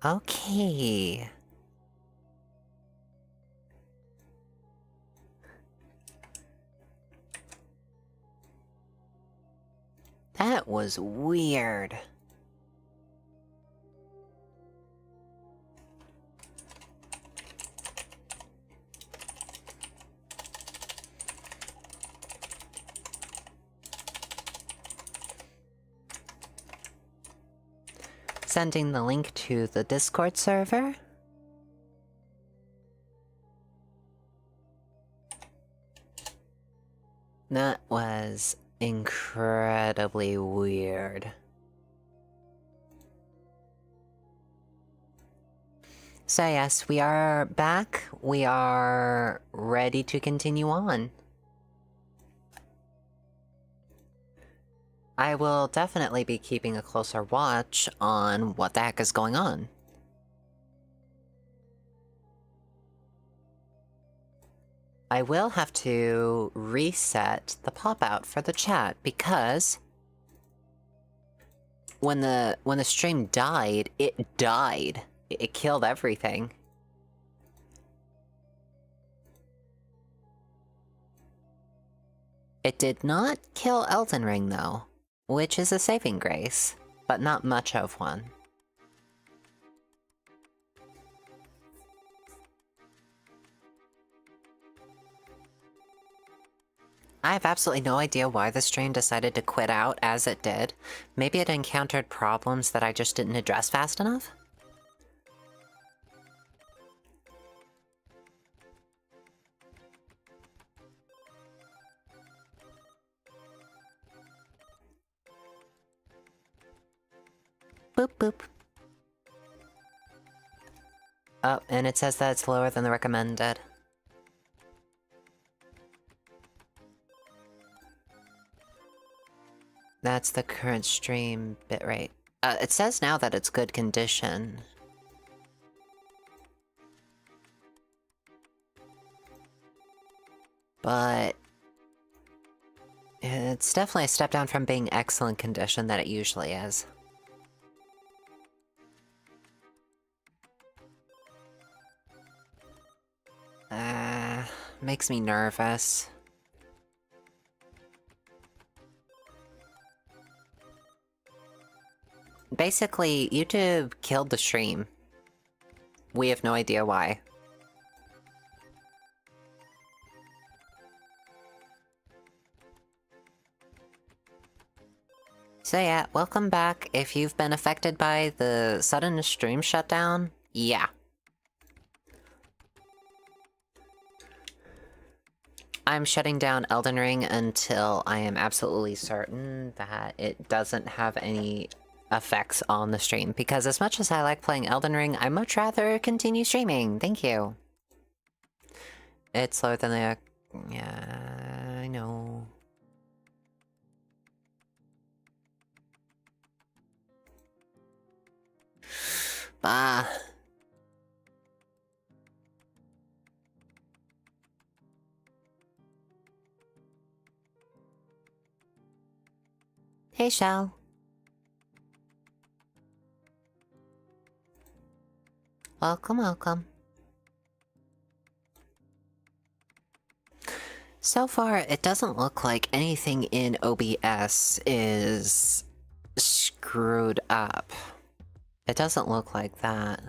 Okay. That was weird. Sending the link to the Discord server. That was incredibly weird. So yes, we are back. We are ready to continue on. I will definitely be keeping a closer watch on what the heck is going on. I will have to reset the pop-out for the chat, because when the stream died, it died. It killed everything. It did not kill Elden Ring, though, which is a saving grace, but not much of one. I have absolutely no idea why the stream decided to quit out as it did. Maybe it encountered problems that I just didn't address fast enough? Boop boop. Oh, and it says that it's lower than the recommended. That's the current stream bitrate. It says now that it's good condition. But it's definitely a step down from being excellent condition that it usually is. Makes me nervous. Basically, YouTube killed the stream. We have no idea why. So yeah, welcome back. If you've been affected by the sudden stream shutdown, yeah. I'm shutting down Elden Ring until I am absolutely certain that it doesn't have any effects on the stream, because as much as I like playing Elden Ring, I'd much rather continue streaming. Thank you. It's slower than the... yeah, I know. Bah. Hey, Shell. Welcome, welcome. So far, it doesn't look like anything in OBS is screwed up. It doesn't look like that.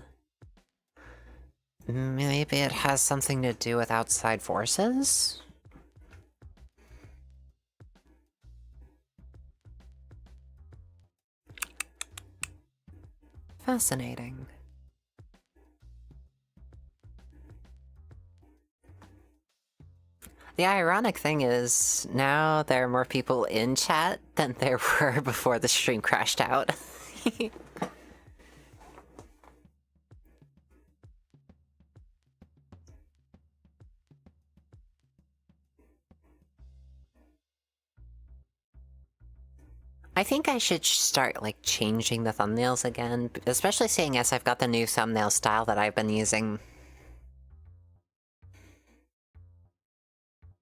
Maybe it has something to do with outside forces? Fascinating. The ironic thing is, now there are more people in chat than there were before the stream crashed out. I think I should start, like, changing the thumbnails again, especially seeing as I've got the new thumbnail style that I've been using.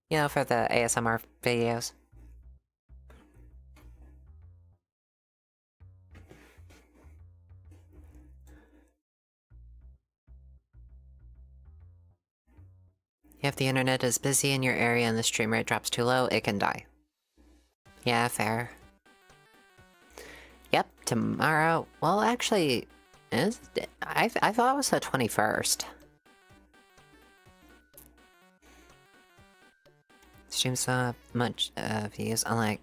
You know, for the ASMR videos. If the internet is busy in your area and the stream rate drops too low, it can die. Yeah, fair. Yep, tomorrow... Well, actually... I thought it was the 21st. Stream so much views, I'm like...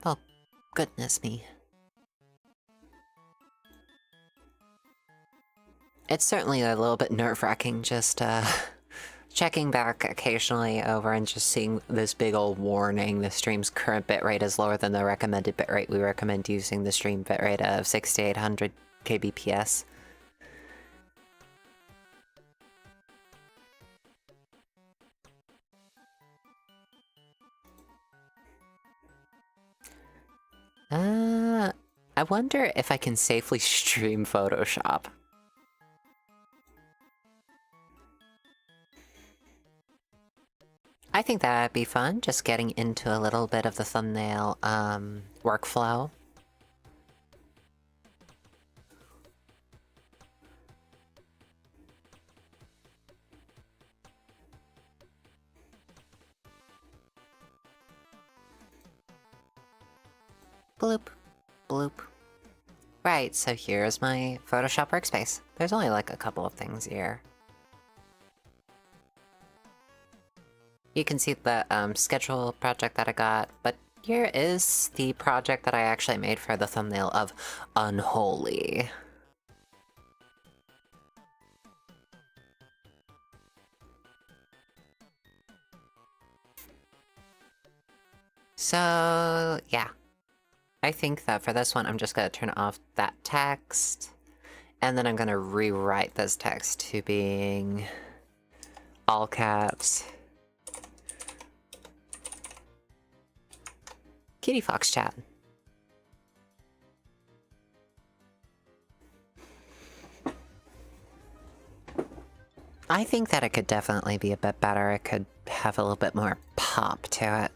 Oh, goodness me. It's certainly a little bit nerve-wracking just, checking back occasionally over and just seeing this big old warning. The stream's current bitrate is lower than the recommended bitrate. We recommend using the stream bitrate of 6800 kbps. I wonder if I can safely stream Photoshop. I think that'd be fun, just getting into a little bit of the thumbnail, workflow. Bloop. Bloop. Right, so here's my Photoshop workspace. There's only like a couple of things here. You can see the schedule project that I got, but here is the project that I actually made for the thumbnail of Unholy. So, yeah. I think that for this one, I'm just gonna turn off that text, and then I'm gonna rewrite this text to being all caps. Cutiefox chat. I think that it could definitely be a bit better. It could have a little bit more pop to it.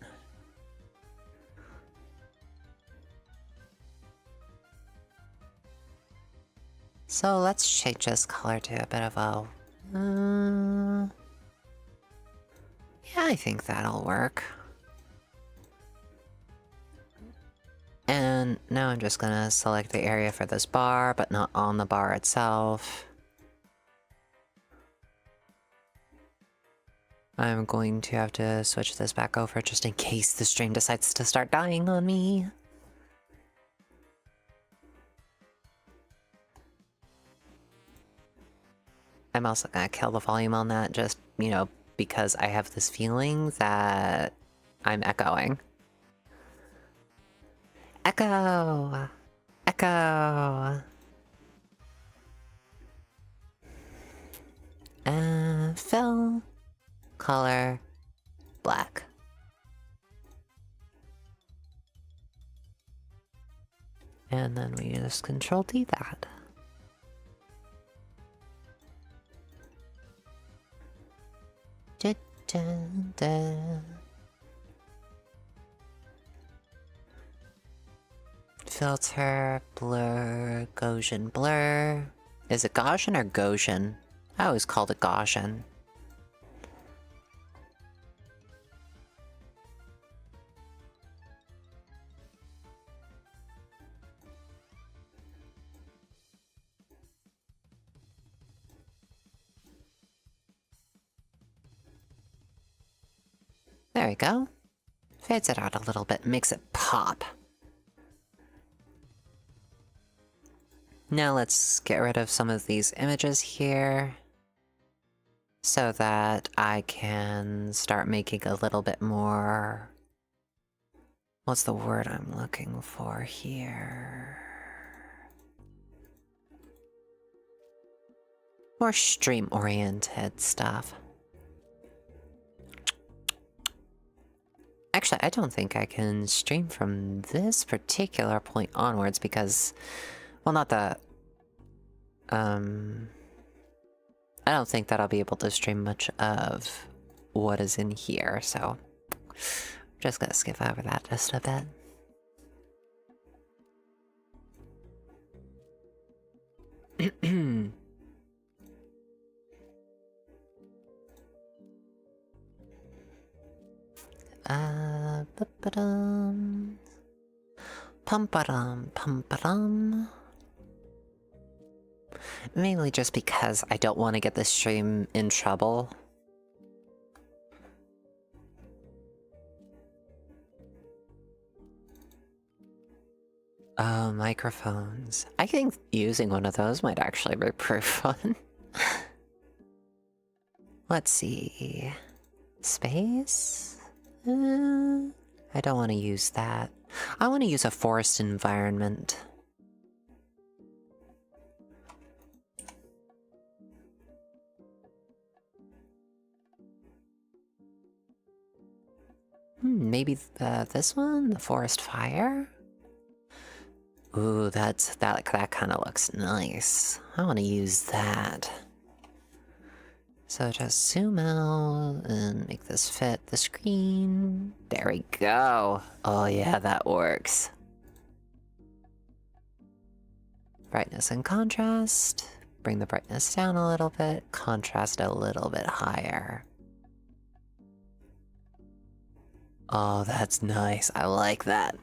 So let's change this color to a bit of a... yeah, I think that'll work. And now I'm just gonna select the area for this bar, but not on the bar itself. I'm going to have to switch this back over just in case the stream decides to start dying on me. I'm also gonna kill the volume on that just, you know, because I have this feeling that I'm echoing. Echo! Echo! Fill, color, black. And then we just Control-D that. Da, da, da. Filter, blur, Gaussian blur. Is it Gaussian or Gaussian? I always called it Gaussian. There we go. Fades it out a little bit, makes it pop. Now let's get rid of some of these images here so that I can start making a little bit more... What's the word I'm looking for here? More stream-oriented stuff. Actually, I don't think I can stream from this particular point onwards because... Well, not that... I don't think that I'll be able to stream much of what is in here, so... I'm just gonna skip over that just a bit. Ba-ba-dum. Pum-ba-dum, pum-ba-dum. Mainly just because I don't want to get this stream in trouble. Oh, microphones. I think using one of those might actually be pretty fun. Let's see. Space? I don't want to use that. I want to use a forest environment. Maybe this one? The forest fire? Ooh, that kind of looks nice. I want to use that. So just zoom out and make this fit the screen. There we go. Oh yeah, that works. Brightness and contrast. Bring the brightness down a little bit. Contrast a little bit higher. Oh, that's nice. I like that.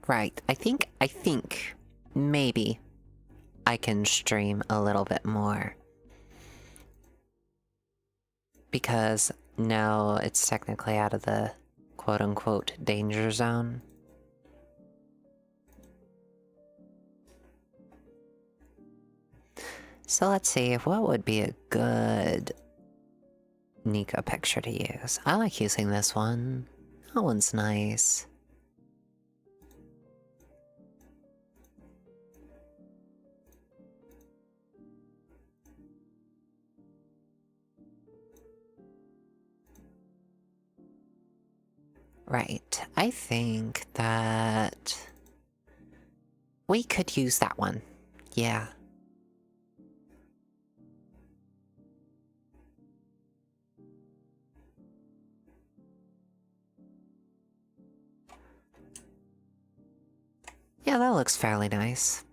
Right, I think, maybe I can stream a little bit more. Because now it's technically out of the quote-unquote danger zone. So let's see, what would be a good Nico picture to use? I like using this one. That one's nice. Right, I think that we could use that one. Yeah. Yeah, that looks fairly nice.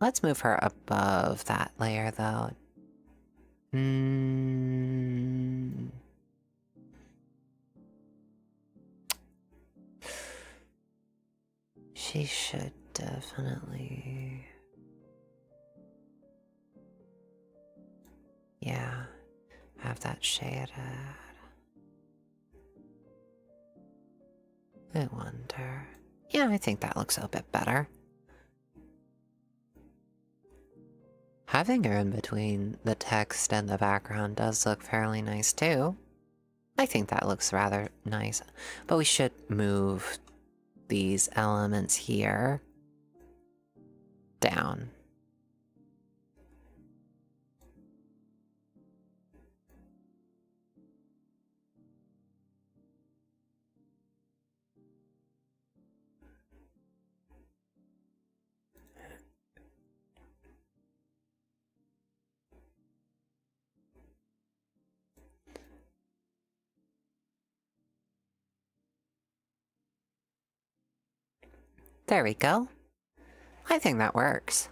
Let's move her above that layer, though. She should definitely... Yeah, have that shaded. I wonder... Yeah, I think that looks a bit better. Having her in between the text and the background does look fairly nice too. I think that looks rather nice. But we should move these elements here down. There we go. I think that works.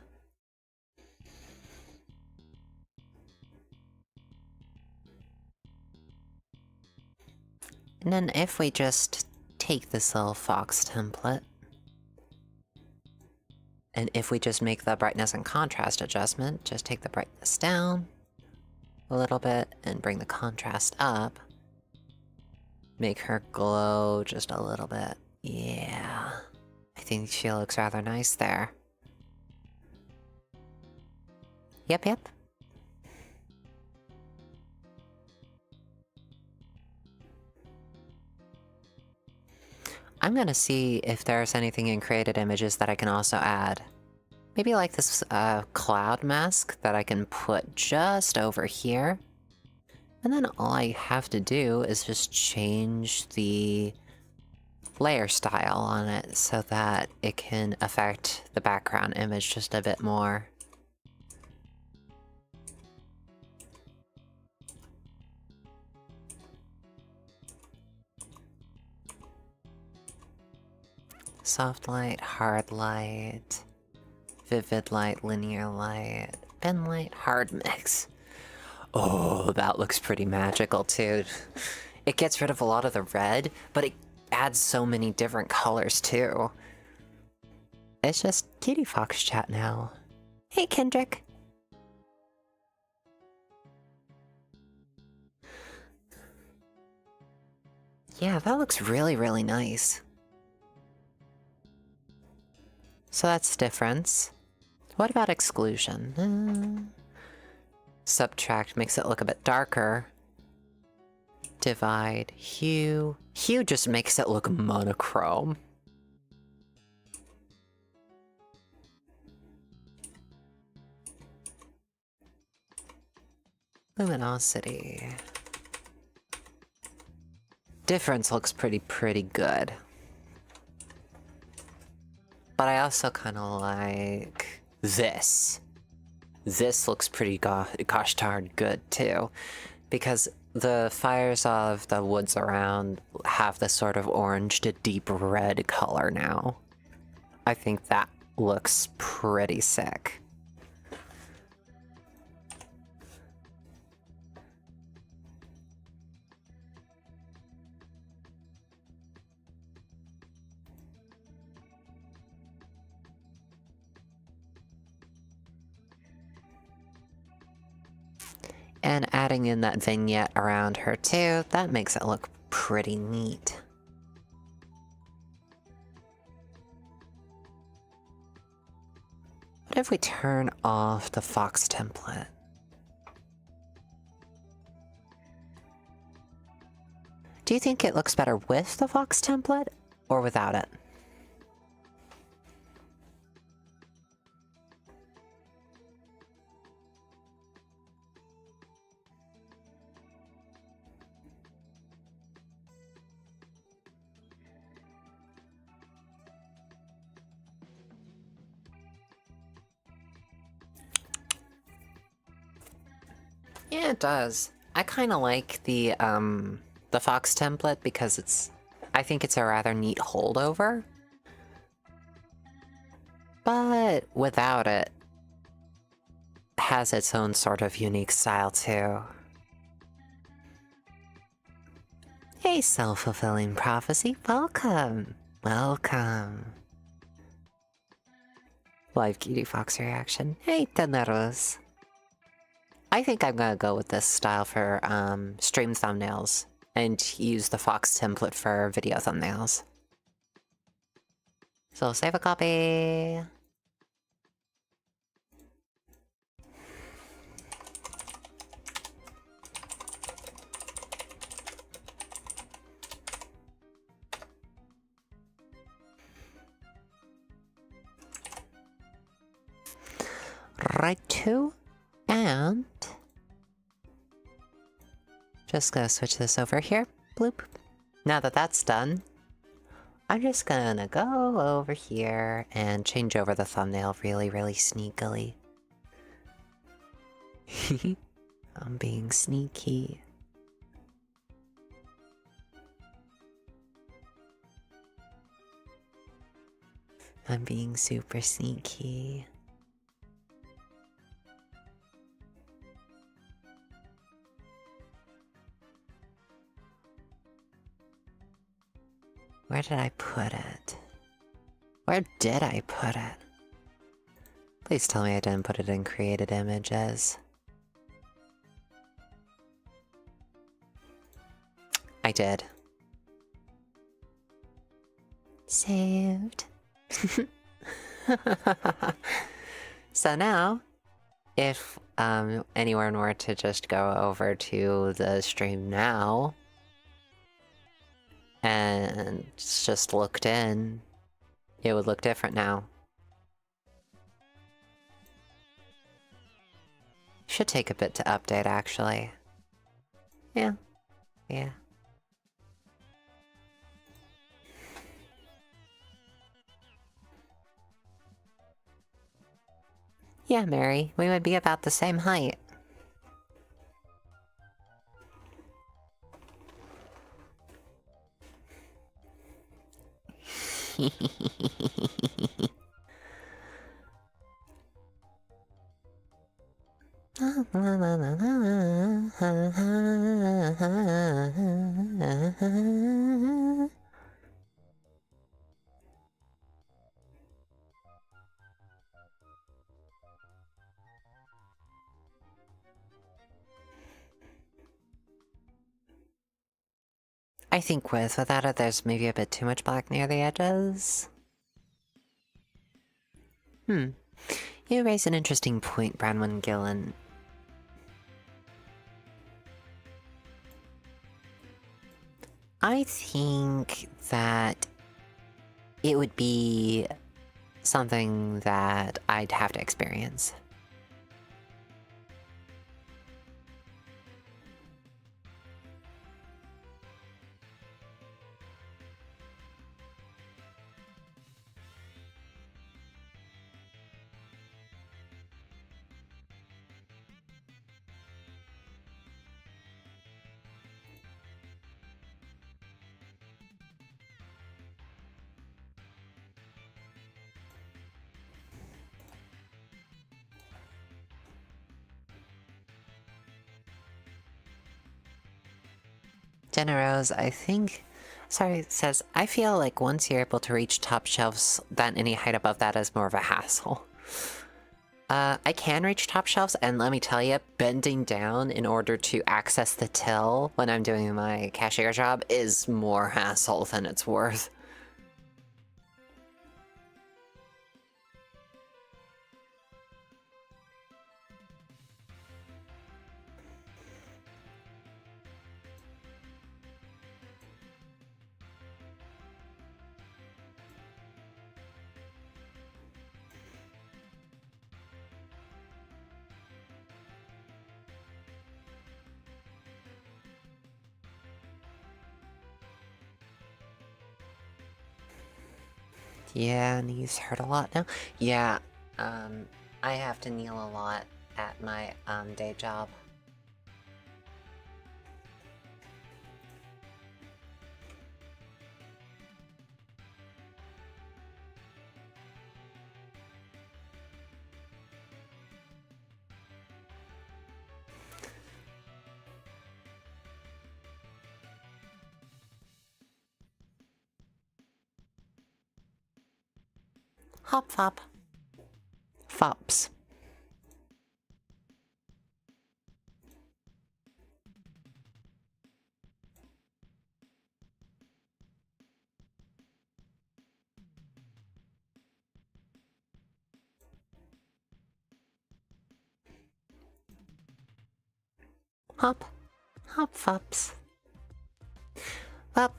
And then if we just take this little fox template, and if we just make the brightness and contrast adjustment, just take the brightness down a little bit and bring the contrast up, make her glow just a little bit. Yeah, I think she looks rather nice there. Yep, yep. I'm gonna see if there's anything in created images that I can also add. Maybe like this cloud mask that I can put just over here. And then all I have to do is just change the layer style on it so that it can affect the background image just a bit more. Soft light, hard light, vivid light, linear light, pen light, hard mix. Oh, that looks pretty magical too. It gets rid of a lot of the red, but it adds so many different colors too. It's just Cutiefox chat now. Hey, Kendrick. Yeah, that looks really, really nice. So that's difference. What about exclusion? Subtract makes it look a bit darker. Divide, hue. Hue just makes it look monochrome. Luminosity. Difference looks pretty good. But I also kind of like this. This looks pretty gosh darn good too, because the fires of the woods around have this sort of orange to deep red color now. I think that looks pretty sick. And adding in that vignette around her too, that makes it look pretty neat. What if we turn off the Fox template? Do you think it looks better with the Fox template or without it? Yeah, it does. I kind of like the Fox template because I think it's a rather neat holdover. But without it, has its own sort of unique style too. Hey, self-fulfilling prophecy, welcome! Welcome. Live Cutiefox reaction. Hey, Teneros. I think I'm gonna go with this style for stream thumbnails and use the Fox template for video thumbnails. So save a copy. Right to. And just gonna switch this over here. Bloop. Now that that's done, I'm just gonna go over here and change over the thumbnail really sneakily. I'm being sneaky. I'm being super sneaky. Where did I put it? Where did I put it? Please tell me I didn't put it in created images. I did. Saved. So now, if anyone were to just go over to the stream now and just looked in, it would look different now. Should take a bit to update, actually. Yeah. Yeah. Yeah, Mary, we would be about the same height. I think without it, there's maybe a bit too much black near the edges. You raise an interesting point, Branwen Gillen. I think that it would be something that I'd have to experience. Jenna Rose, I think... Sorry, says, I feel like once you're able to reach top shelves, then any height above that is more of a hassle. I can reach top shelves, and let me tell you, bending down in order to access the till when I'm doing my cashier job is more hassle than it's worth. Yeah, knees hurt a lot now. Yeah, I have to kneel a lot at my, day job. Hop fop. Fops. Hop. Hop fops. Well,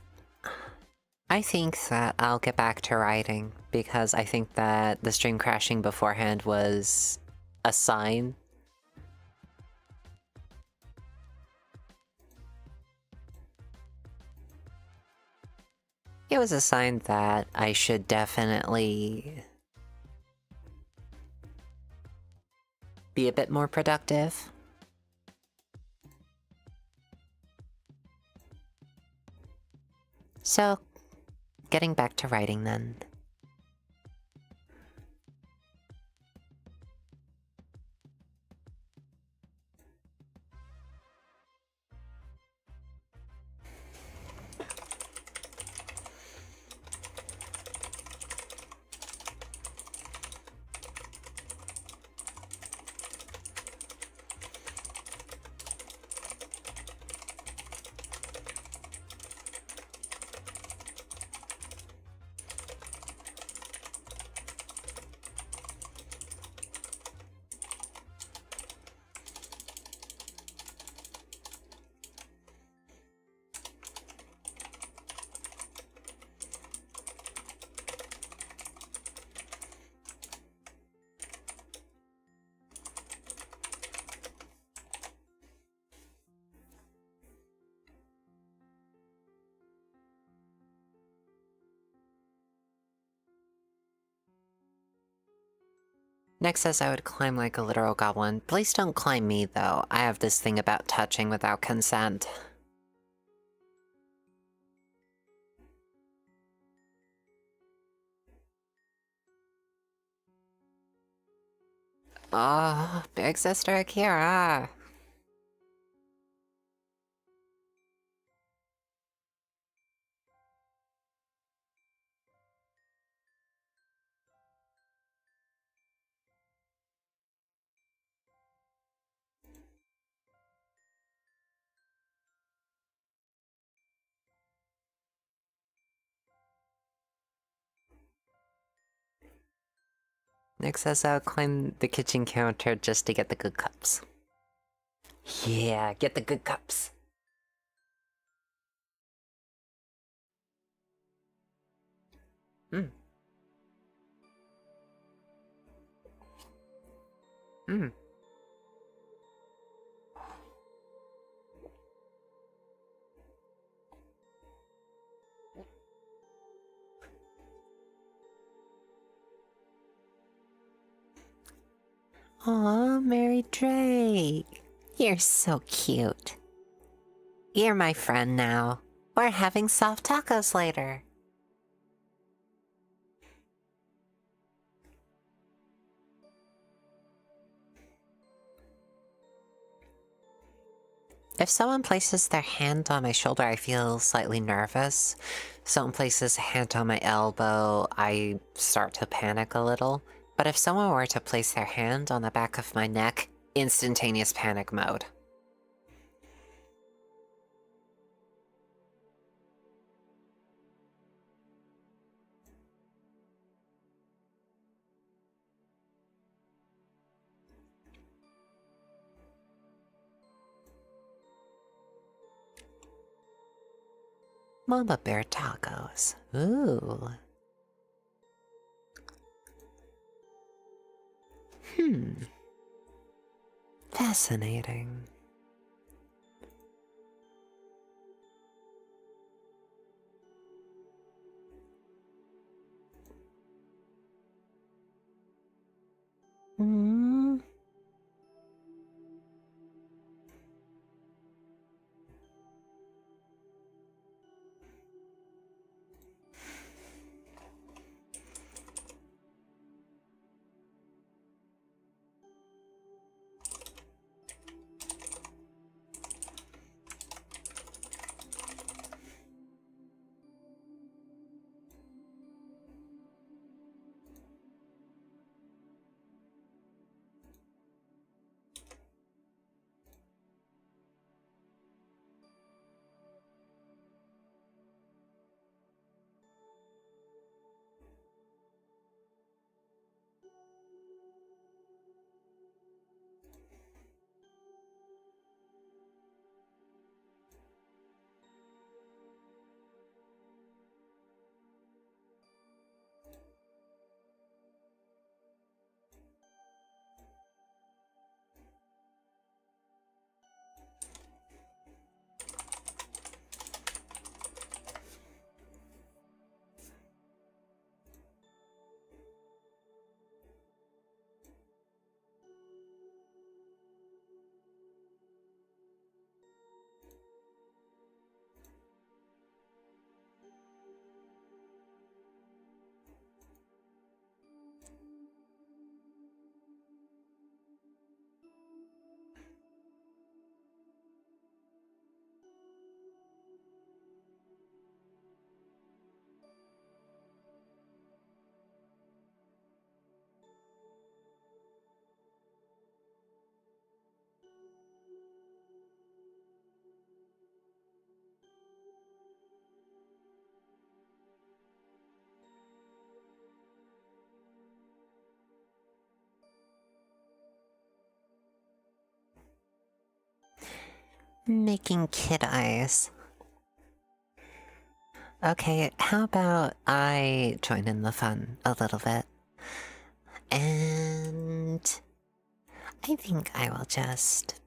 I think that I'll get back to writing, because I think that the stream crashing beforehand was a sign. It was a sign that I should definitely be a bit more productive. So, getting back to writing then. Next says I would climb like a literal goblin. Please don't climb me, though. I have this thing about touching without consent. Oh, big sister Akira. Nick says I'll climb the kitchen counter just to get the good cups. Yeah, get the good cups. Hmm. Hmm. Aw, Mary Drake. You're so cute. You're my friend now. We're having soft tacos later. If someone places their hand on my shoulder, I feel slightly nervous. Someone places a hand on my elbow, I start to panic a little. But if someone were to place their hand on the back of my neck, instantaneous panic mode. Mama Bear tacos. Ooh. Fascinating. Hmm. Making kid eyes. Okay, how about I join in the fun a little bit? And I think I will just,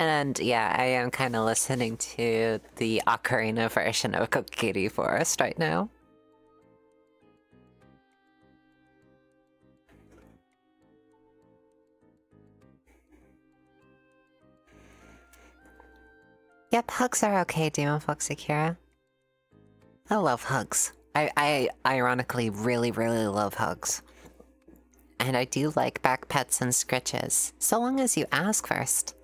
And yeah, I am kind of listening to the ocarina version of Cutiefox right now. Yep, hugs are okay, Demon Fox Akira. I love hugs. I ironically really love hugs. And I do like back pets and scritches, so long as you ask first.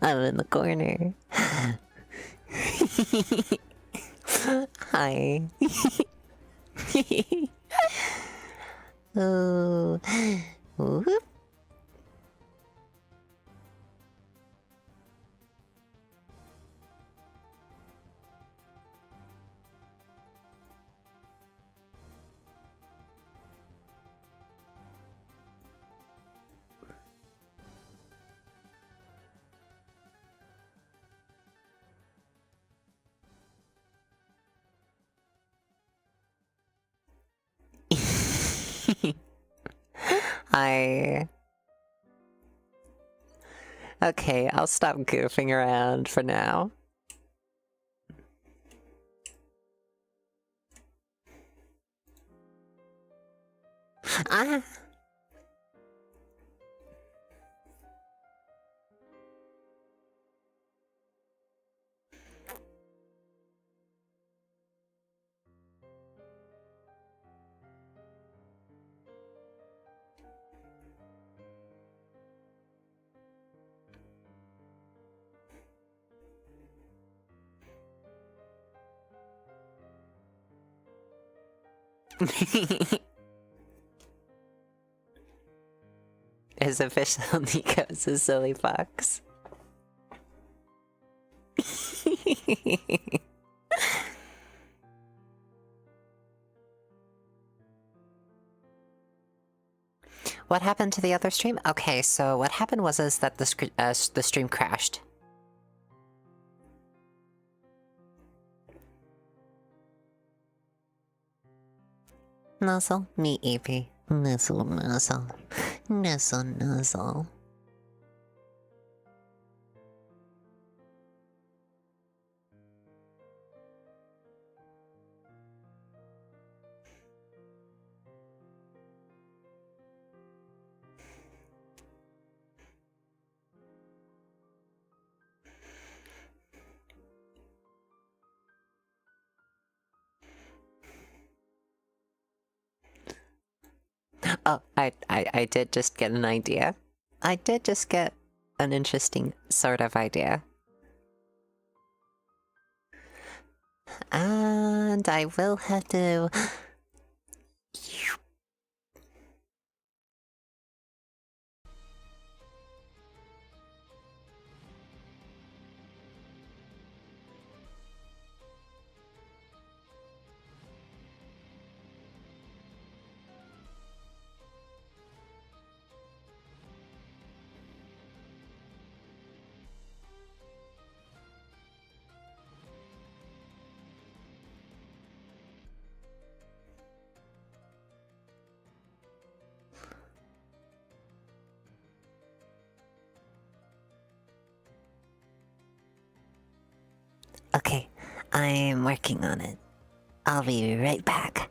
I'm in the corner. Hi. Oh. Whoop. Hi. Okay, I'll stop goofing around for now. Ah. His official Nico's a silly fox. What happened to the other stream? Okay, so what happened was is that the stream crashed. Nuzzle, me EP. Nuzzle, nuzzle. Nuzzle, nuzzle. Oh, I did just get an idea. I did just get an interesting sort of idea. And I will have to... Okay, I'm working on it. I'll be right back.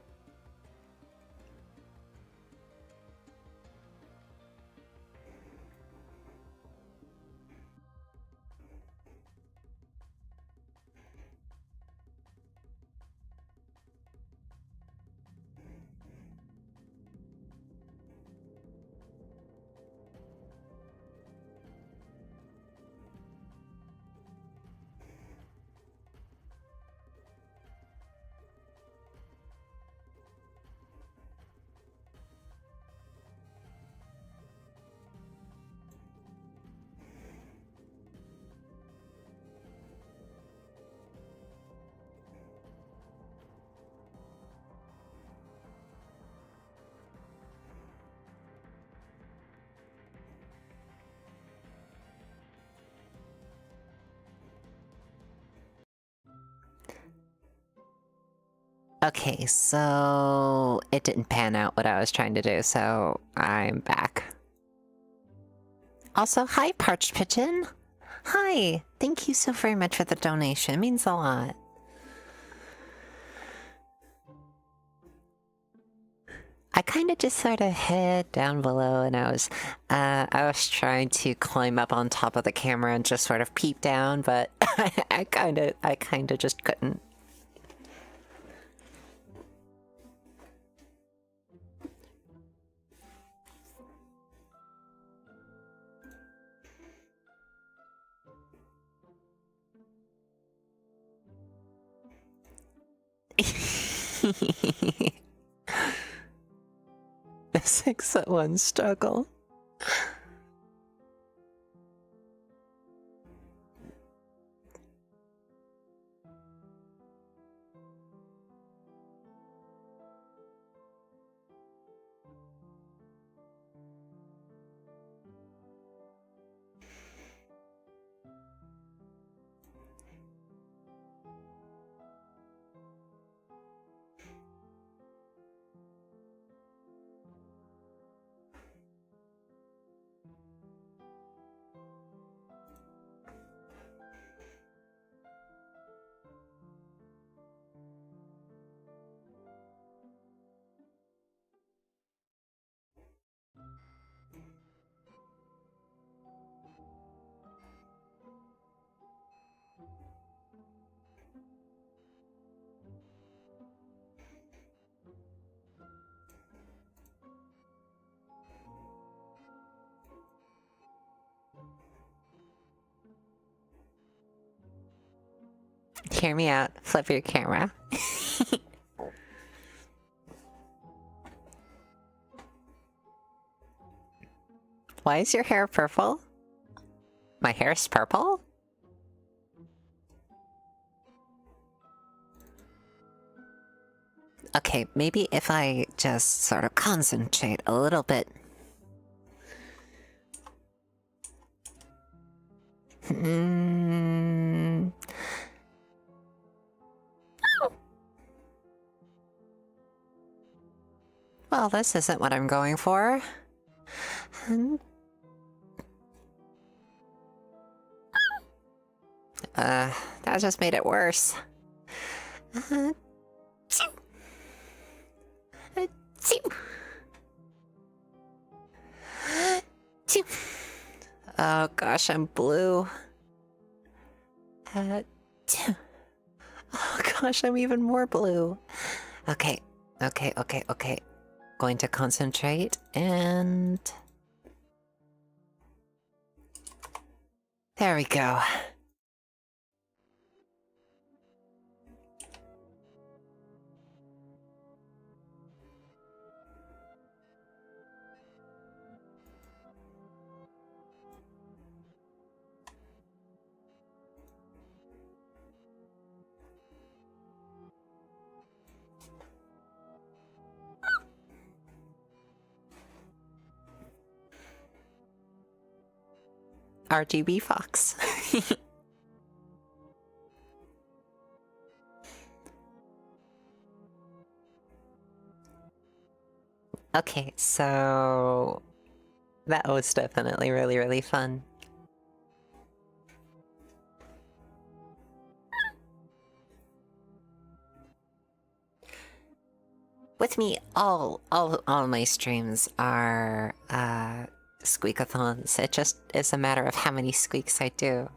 Okay, so it didn't pan out what I was trying to do, so I'm back. Also, hi, Parched Pigeon! Hi! Thank you so very much for the donation, it means a lot. I kind of just sort of hid down below and I was trying to climb up on top of the camera and just sort of peep down, but I kind of just couldn't. The 6-1 struggle. Hear me out. Flip your camera. Why is your hair purple? My hair's purple? Okay, maybe if I just sort of concentrate a little bit Hmm. Well, this isn't what I'm going for. That just made it worse. Oh gosh, I'm blue. Oh gosh, I'm even more blue. Okay. Going to concentrate and... There we go. RGB Fox. Okay, so... That was definitely really, really fun. With me, all my streams are, squeakathons. It just is a matter of how many squeaks I do.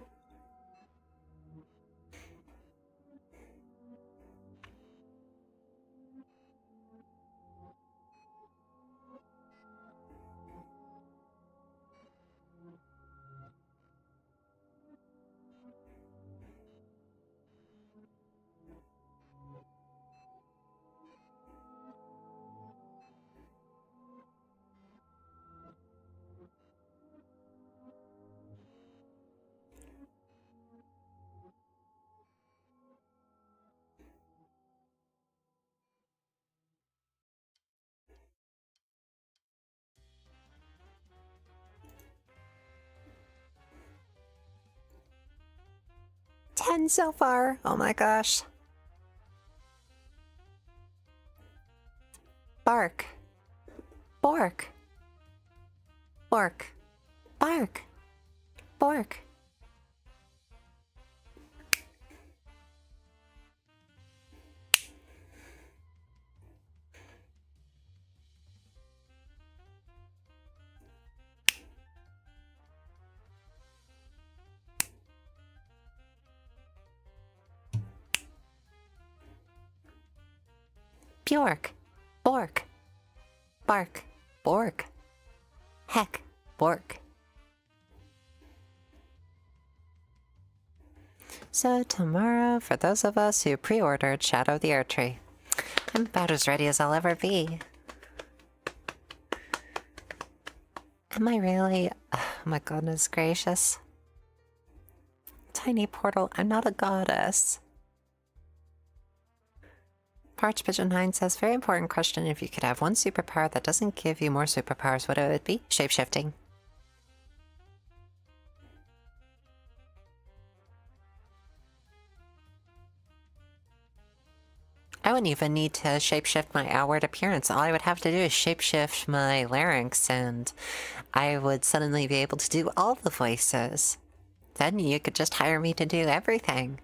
Ten so far! Oh my gosh. Bark. Bork. Bork. Bark. Bork. Bjork. Bork. Bark. Bork. Heck. Bork. So tomorrow, for those of us who pre-ordered Shadow of the Erdtree, I'm about as ready as I'll ever be. Am I really? Oh my goodness gracious. Tiny portal, I'm not a goddess. Parch Pigeon 9 says, very important question. If you could have one superpower that doesn't give you more superpowers, what would it be? Shapeshifting. I wouldn't even need to shapeshift my outward appearance. All I would have to do is shapeshift my larynx and I would suddenly be able to do all the voices. Then you could just hire me to do everything.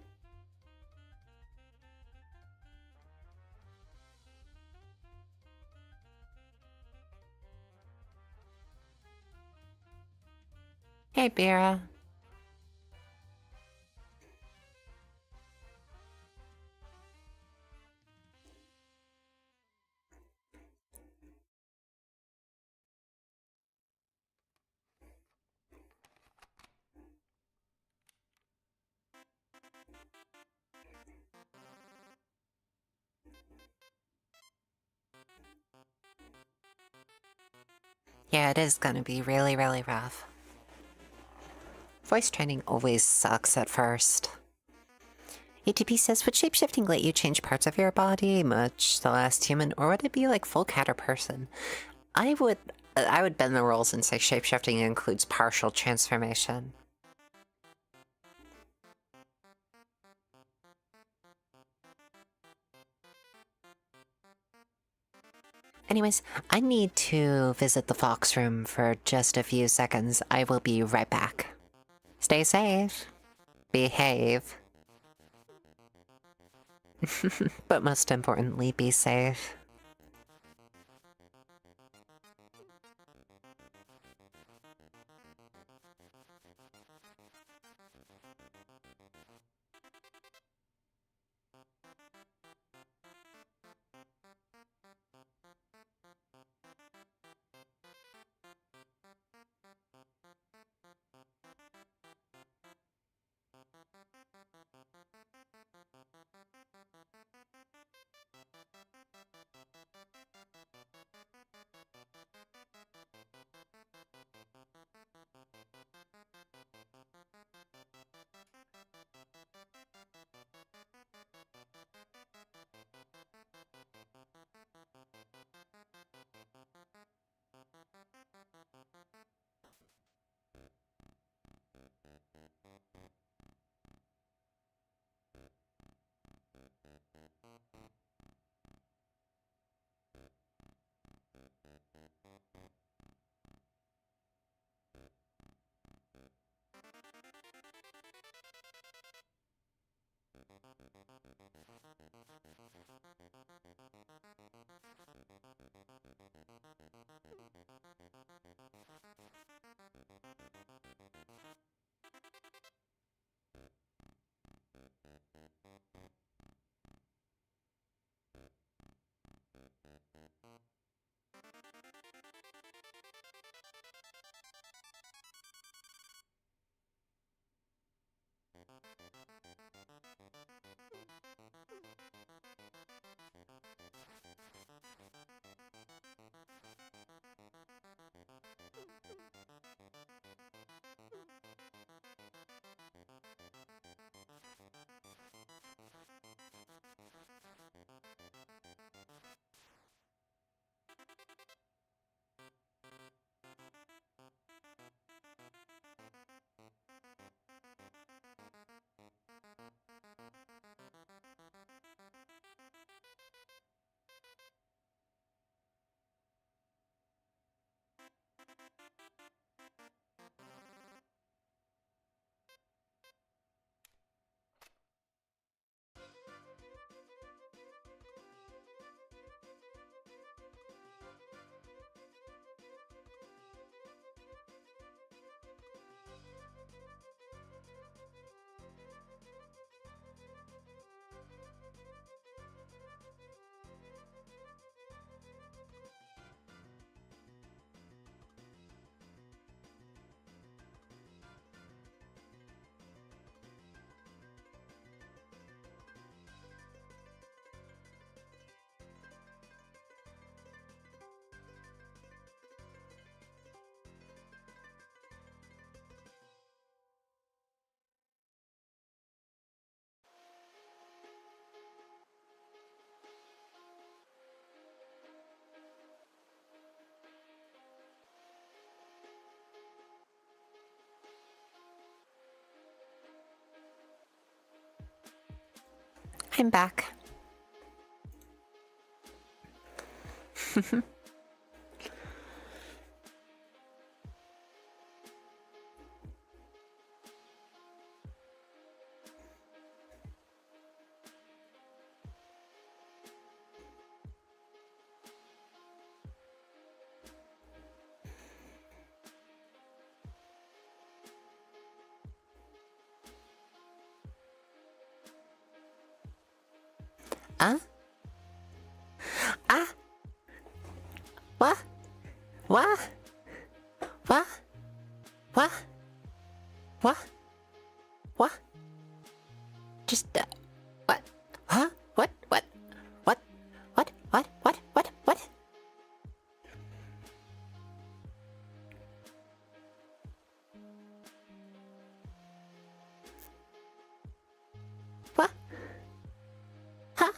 Hey, Bira. Yeah, it is gonna be really, really rough. Voice training always sucks at first. ATP says, would shapeshifting let you change parts of your body, much the last human, or would it be like full cat or person? I would bend the rules and say shapeshifting includes partial transformation. Anyways, I need to visit the fox room for just a few seconds. I will be right back. Stay safe. Behave. But most importantly, be safe. I'm back. Huh? Ah? What? What? What? What? What? What? Just, what? Huh? What? What? What? What? What? What? What? What? What? Huh?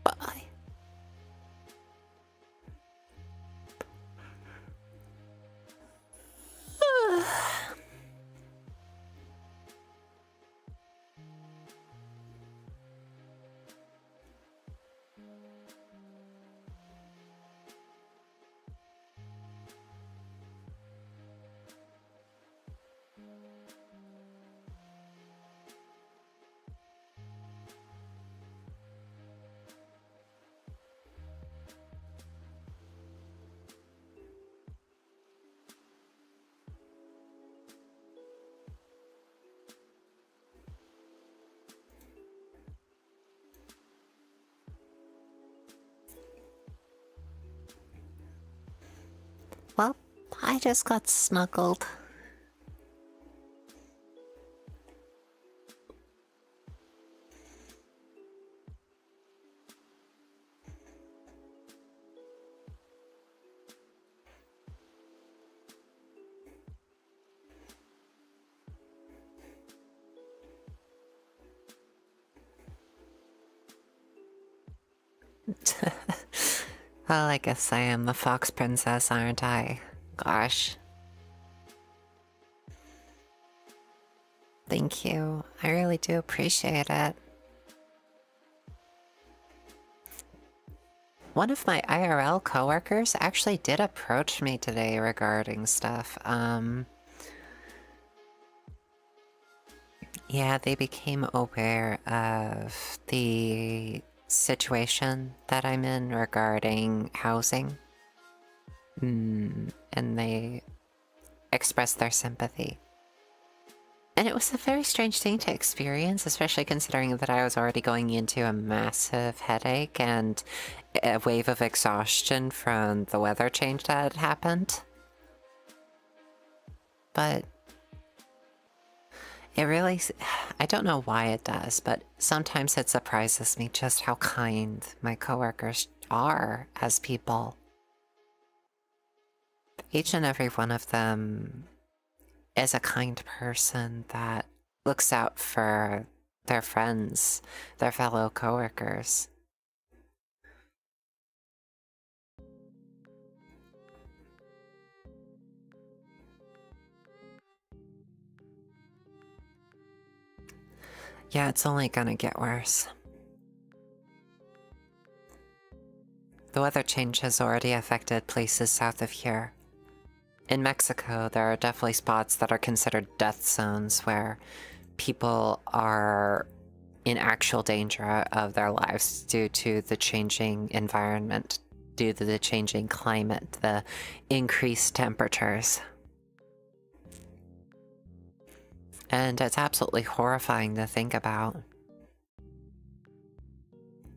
Bye. Well, I just got snuggled. Well, I guess I am the fox princess, aren't I? Gosh. Thank you. I really do appreciate it. One of my IRL coworkers actually did approach me today regarding stuff. Yeah, they became aware of the situation that I'm in regarding housing. And they expressed their sympathy. And it was a very strange thing to experience, especially considering that I was already going into a massive headache and a wave of exhaustion from the weather change that had happened. But it really, I don't know why it does, but sometimes it surprises me just how kind my coworkers are as people. Each and every one of them is a kind person that looks out for their friends, their fellow coworkers. Yeah, it's only gonna get worse. The weather change has already affected places south of here. In Mexico, there are definitely spots that are considered death zones where people are in actual danger of their lives due to the changing environment, due to the changing climate, the increased temperatures. And it's absolutely horrifying to think about.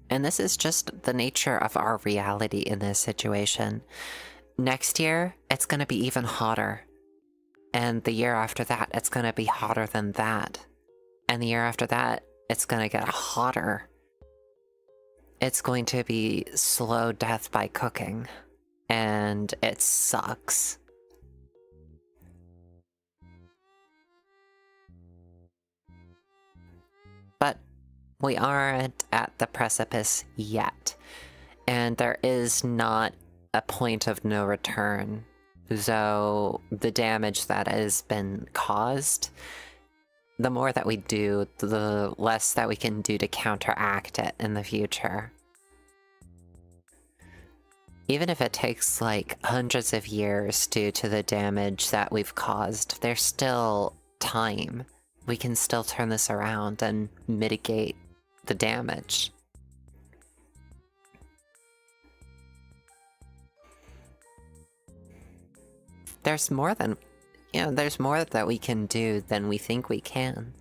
And this is just the nature of our reality in this situation. Next year, it's going to be even hotter. And the year after that, it's going to be hotter than that. And the year after that, it's going to get hotter. It's going to be slow death by cooking. And it sucks. But we aren't at the precipice yet. And there is not a point of no return. So the damage that has been caused, the more that we do, the less that we can do to counteract it in the future. Even if it takes like hundreds of years due to the damage that we've caused, there's still time. We can still turn this around and mitigate the damage. There's more than, there's more that we can do than we think we can.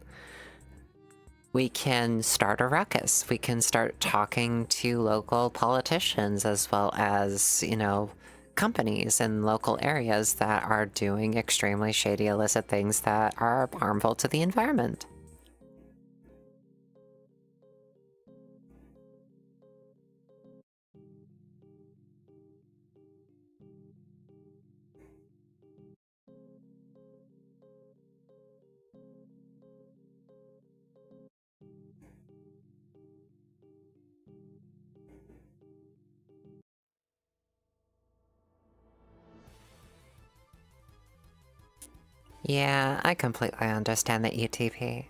We can start a ruckus. We can start talking to local politicians as well as, companies in local areas that are doing extremely shady, illicit things that are harmful to the environment. Yeah, I completely understand that UTP.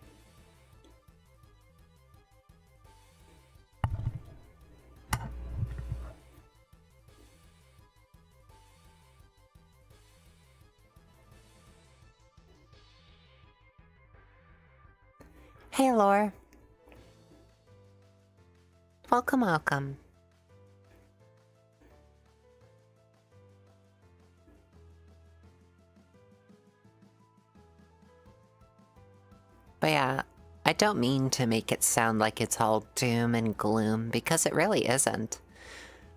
Hey, Lore. Welcome, welcome. But yeah, I don't mean to make it sound like it's all doom and gloom, because it really isn't.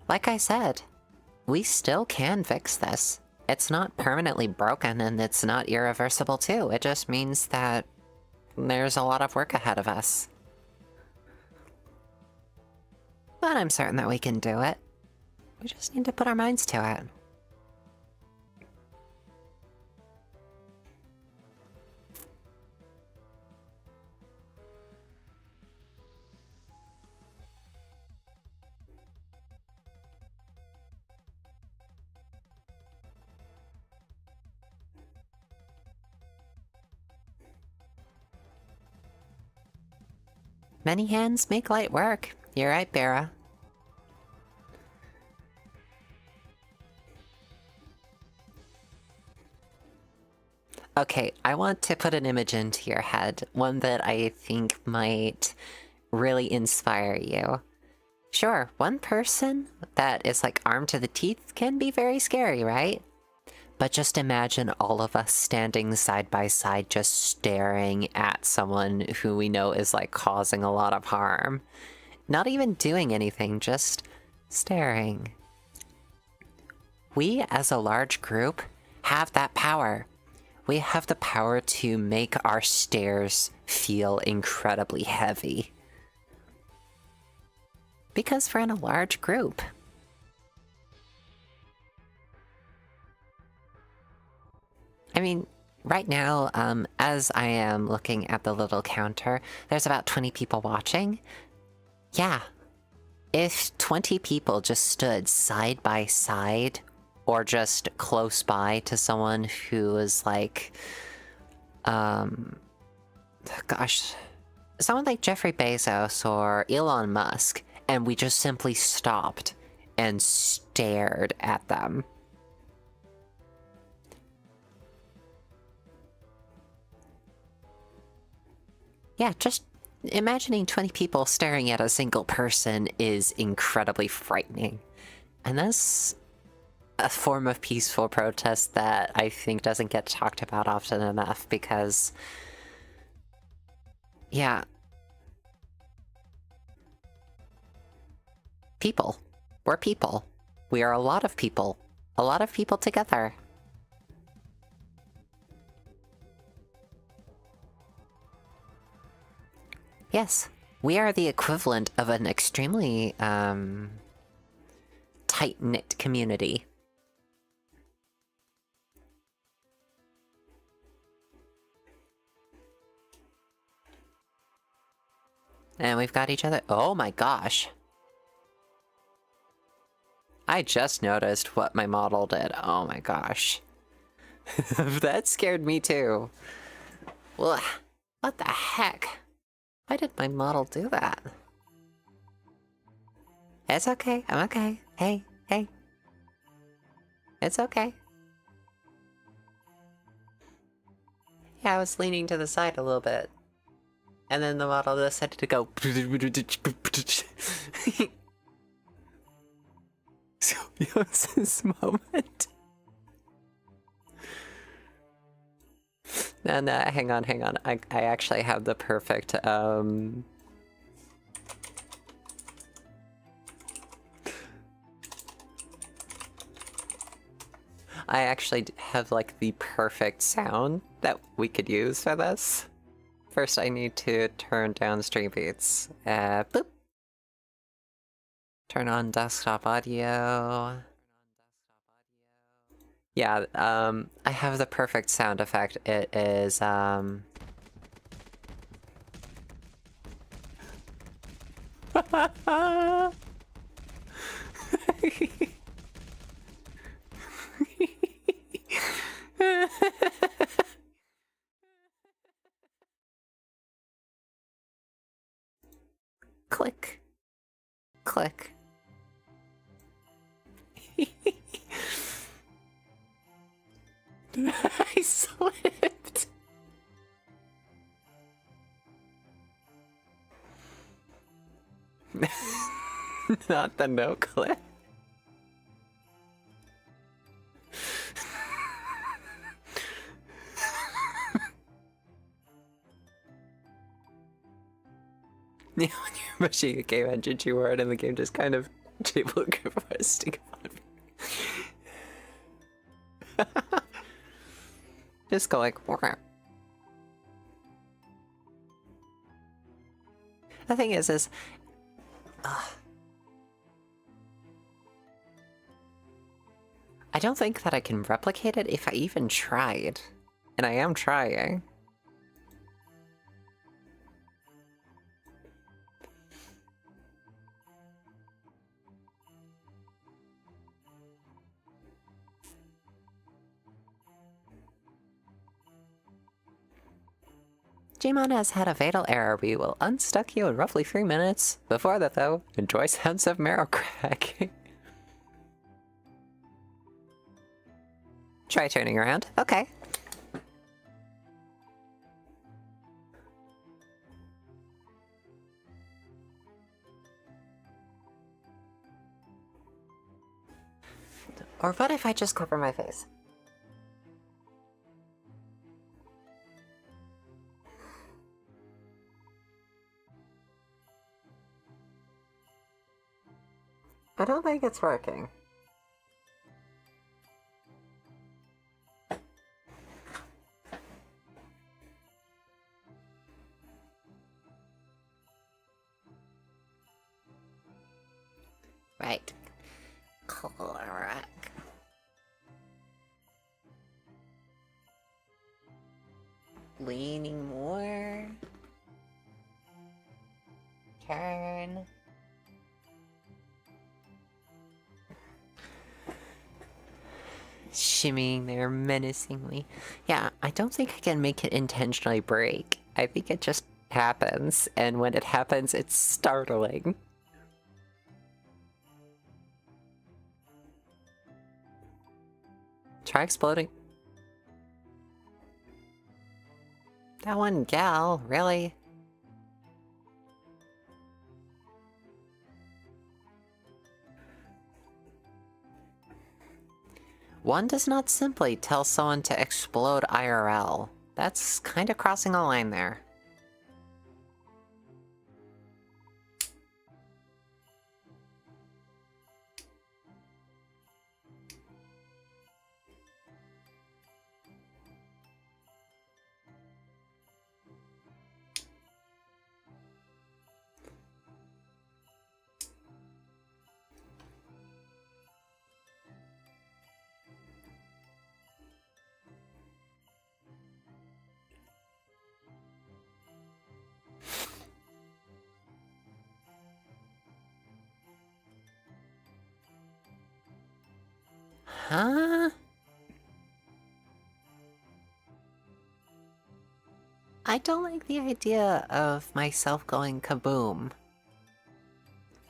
Like I said, we still can fix this. it's not permanently broken and it's not irreversible too. It just means that there's a lot of work ahead of us. But I'm certain that we can do it. We just need to put our minds to it. Many hands make light work. You're right, Bera. Okay, I want to put an image into your head, one that I think might really inspire you. Sure, one person that is like armed to the teeth can be very scary, right? But just imagine all of us standing side by side just staring at someone who we know is like causing a lot of harm. Not even doing anything, just staring. We, as a large group, have that power. We have the power to make our stares feel incredibly heavy. Because we're in a large group. I mean, right now, as I am looking at the little counter, there's about 20 people watching. Yeah. If 20 people just stood side by side, or just close by to someone who is like, gosh, someone like Jeffrey Bezos or Elon Musk, and we just simply stopped and stared at them. Yeah, just imagining 20 people staring at a single person is incredibly frightening. And that's a form of peaceful protest that I think doesn't get talked about often enough because, yeah, people. We're people. We are a lot of people. A lot of people together. Yes, we are the equivalent of an extremely, tight-knit community. And we've got each other. Oh my gosh. I just noticed what my model did. Oh my gosh. That scared me too. Well, what the heck? Why did my model do that? It's okay. I'm okay. Hey, hey. It's okay. Yeah, I was leaning to the side a little bit. And then the model decided to go. So it was this moment. No, hang on. I actually have the perfect, I actually have, like, the perfect sound that we could use for this. First, I need to turn down stream beats. Boop. Turn on desktop audio. Yeah, I have the perfect sound effect. It is, click. Click. I slipped. Not the no clip. Yeah, when you're pushing a game engine too hard and the game just kind of table resting on me. Just go like... The thing is... I don't think that I can replicate it if I even tried. And I am trying. Gmon has had a fatal error. We will unstuck you in roughly 3 minutes. Before that, though, enjoy sounds of marrow cracking. Try turning around. Okay. Or what if I just cover my face? I don't think it's working. Right. Correct. Leaning more. Turn. Shimmying there menacingly. Yeah, I don't think I can make it intentionally break. I think it just happens, and when it happens, it's startling. Try exploding. That one gal, really? One does not simply tell someone to explode IRL. That's kind of crossing a line there. Huh? I don't like the idea of myself going kaboom.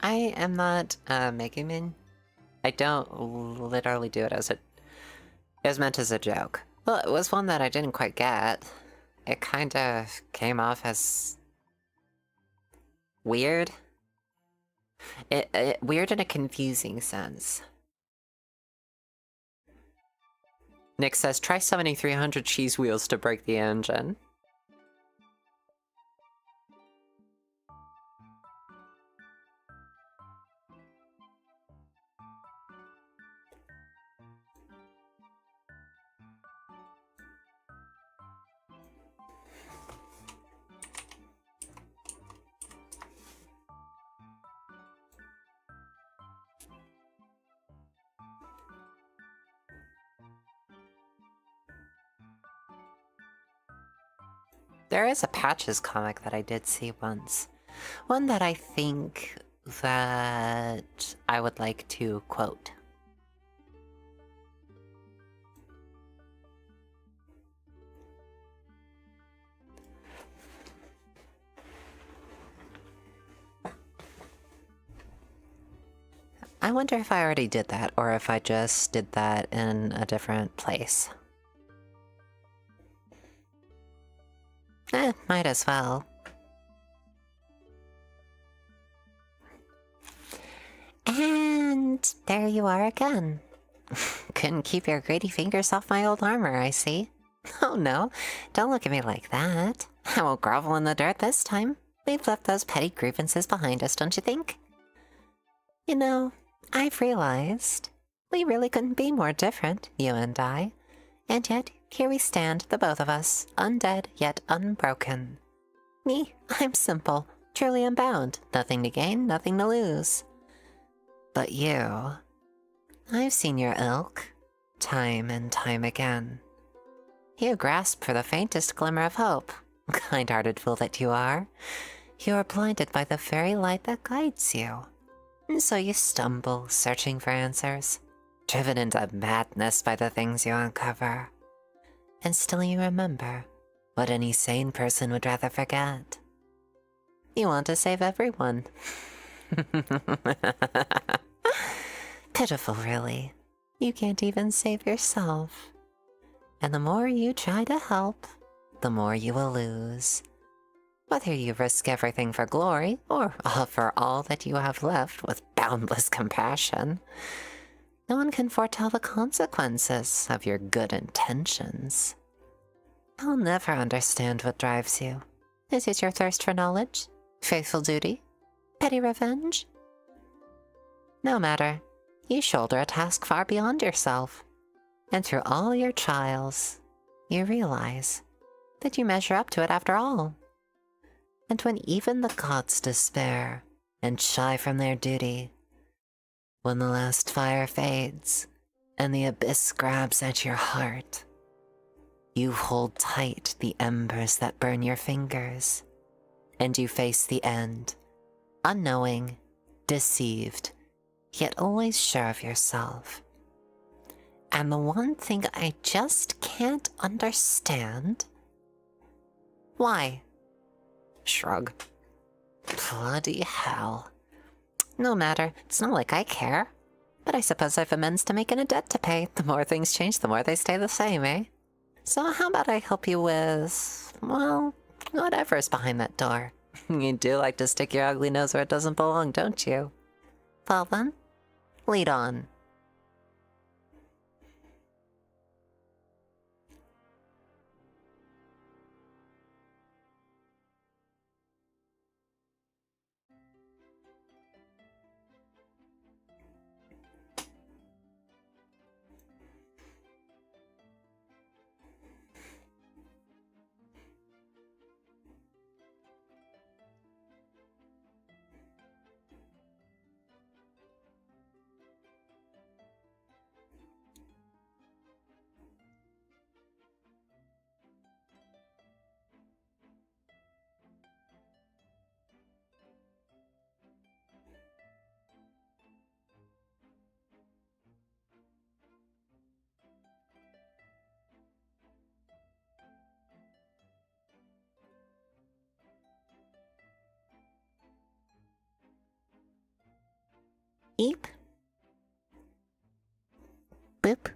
I am not Mega Man. I don't literally do it as it was meant as a joke. Well, it was one that I didn't quite get. It kind of came off as weird. Weird in a confusing sense. Nick says, try summoning 300 cheese wheels to break the engine. There is a Patches comic that I did see once. One that I think that I would like to quote. I wonder if I already did that, or if I just did that in a different place. Might as well. And there you are again. Couldn't keep your greedy fingers off my old armor, I see. Oh no, don't look at me like that. I won't grovel in the dirt this time. We've left those petty grievances behind us, don't you think? You know, I've realized we really couldn't be more different, you and I. And yet, Here we stand, the both of us, undead yet unbroken. Me, I'm simple, truly unbound, nothing to gain, nothing to lose. But you, I've seen your ilk, time and time again. You grasp for the faintest glimmer of hope, kind-hearted fool that you are. You are blinded by the very light that guides you. And so you stumble, searching for answers, driven into madness by the things you uncover. And still you remember what any sane person would rather forget. You want to save everyone. Pitiful, really. You can't even save yourself. And the more you try to help, the more you will lose. Whether you risk everything for glory, or offer all that you have left with boundless compassion, no one can foretell the consequences of your good intentions. I'll never understand what drives you. Is it your thirst for knowledge? Faithful duty? Petty revenge? No matter. You shoulder a task far beyond yourself. And through all your trials, you realize that you measure up to it after all. And when even the gods despair and shy from their duty, when the last fire fades and the abyss grabs at your heart, you hold tight the embers that burn your fingers, and you face the end, unknowing, deceived, yet always sure of yourself. And the one thing I just can't understand... Why? Shrug. Bloody hell. No matter, it's not like I care. But I suppose I've amends to make and a debt to pay. The more things change, the more they stay the same, eh? So how about I help you with, well, whatever's behind that door. You do like to stick your ugly nose where it doesn't belong, don't you? Well then, lead on. Eep. Boop.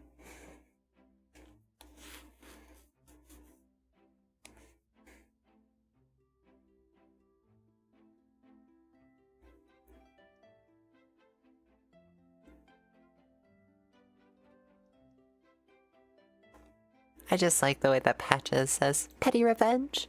I just like the way that Patches says, petty revenge.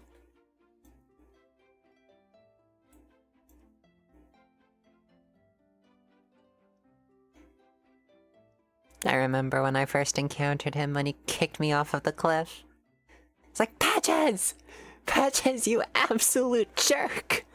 I remember when I first encountered him when he kicked me off of the cliff. It's like, Patches! Patches, you absolute jerk!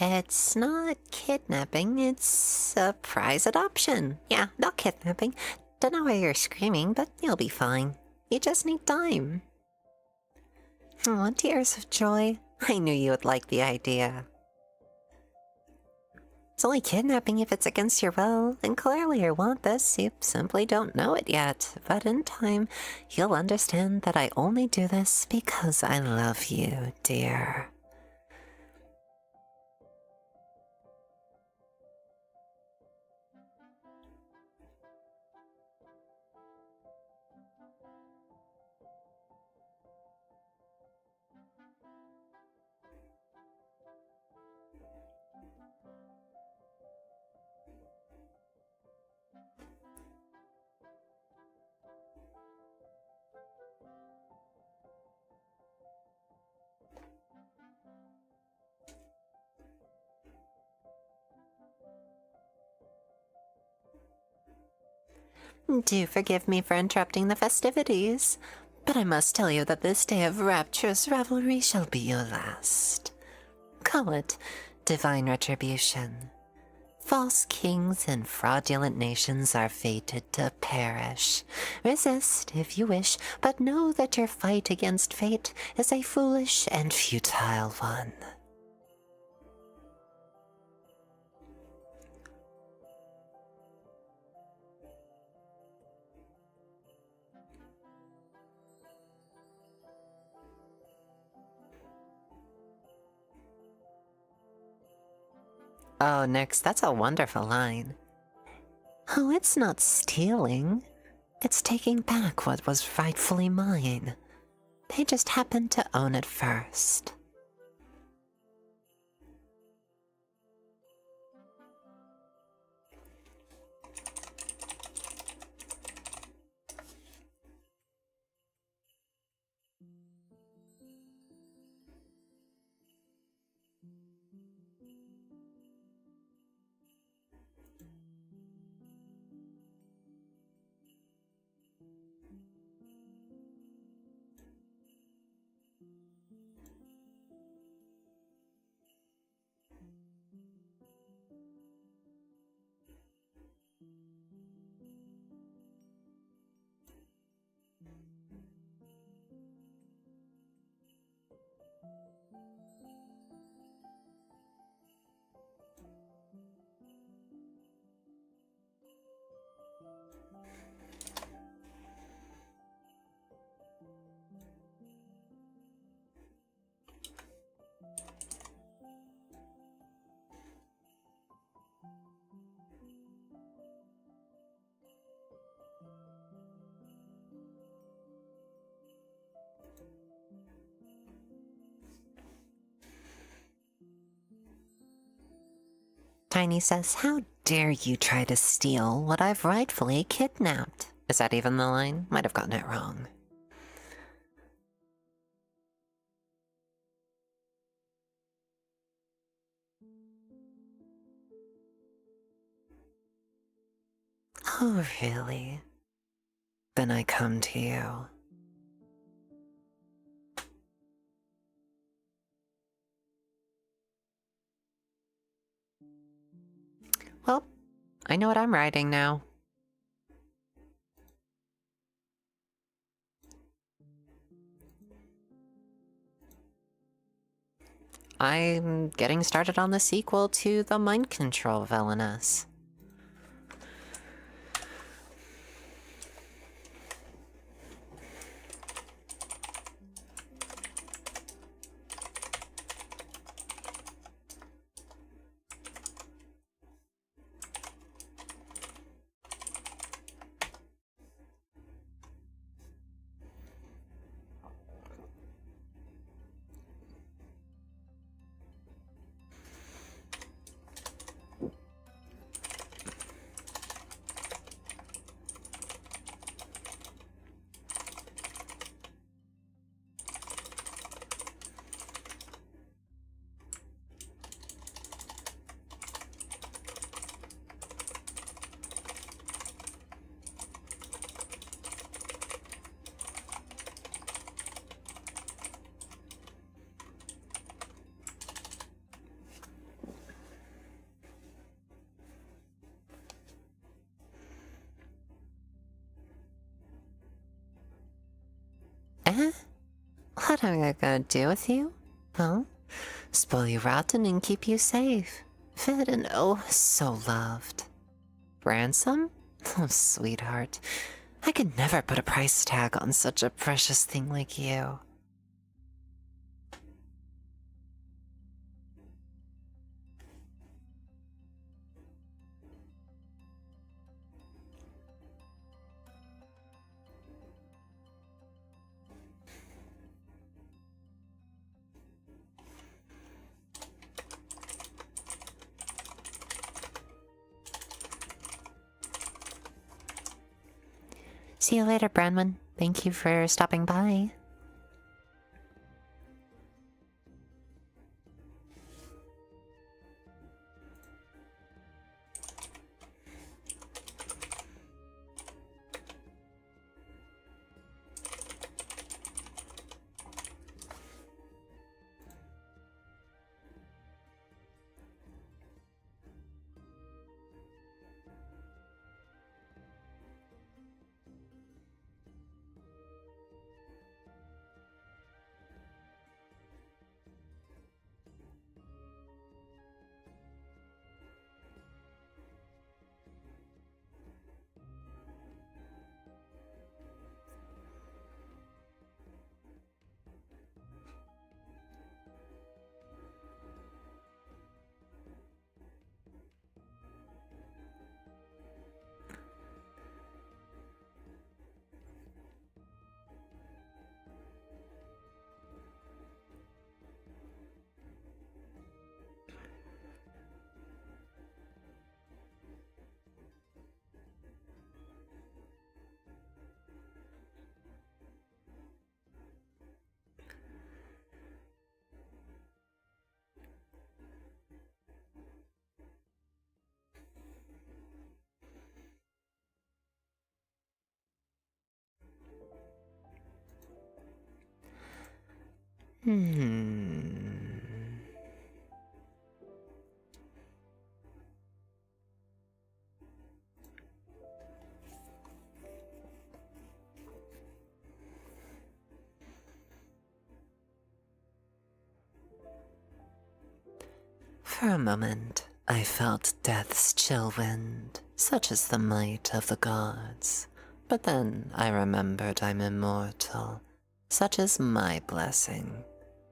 It's not kidnapping, it's surprise adoption. Yeah, not kidnapping. Don't know why you're screaming, but you'll be fine. You just need time. Oh, tears of joy. I knew you would like the idea. It's only kidnapping if it's against your will, and clearly you want this, you simply don't know it yet. But in time, you'll understand that I only do this because I love you, dear. Do forgive me for interrupting the festivities, but I must tell you that this day of rapturous revelry shall be your last. Call it divine retribution. False kings and fraudulent nations are fated to perish. Resist if you wish, but know that your fight against fate is a foolish and futile one. Oh, Nix, that's a wonderful line. Oh, it's not stealing. It's taking back what was rightfully mine. They just happened to own it first. Tiny says, how dare you try to steal what I've rightfully kidnapped? Is that even the line? Might have gotten it wrong. Oh, really? Then I come to you. Well, I know what I'm writing now. I'm getting started on the sequel to the Mind Control Villainess. Eh? What am I gonna do with you? Huh? Spoil you rotten and keep you safe. Fed and oh, so loved. Ransom? Oh, sweetheart. I could never put a price tag on such a precious thing like you. See you later, Branwen. Thank you for stopping by. Hmm. For a moment, I felt death's chill wind, such as the might of the gods. But then I remembered I'm immortal, such as my blessing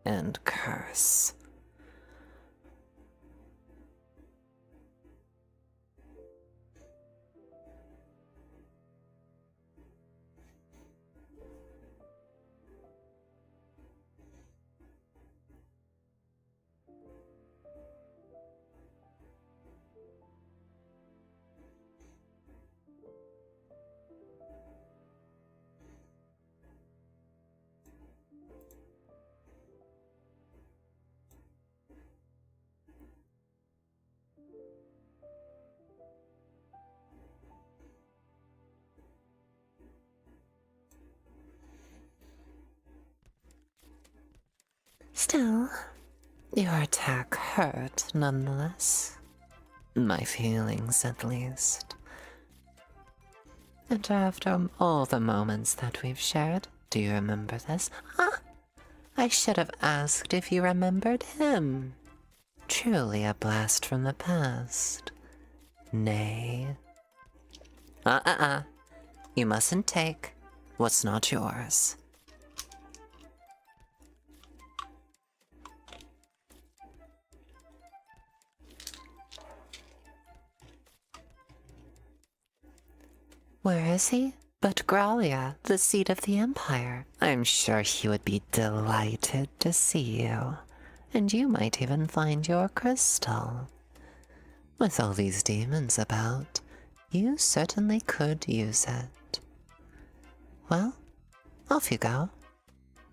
and curse. Still, your attack hurt nonetheless. My feelings, at least. And after all the moments that we've shared, do you remember this? Ah! I should have asked if you remembered him. Truly a blast from the past. Nay. You mustn't take what's not yours. Where is he? But Graulia, the seat of the Empire. I'm sure he would be delighted to see you. And you might even find your crystal. With all these demons about, you certainly could use it. Well, off you go.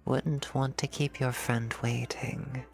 Wouldn't want to keep your friend waiting.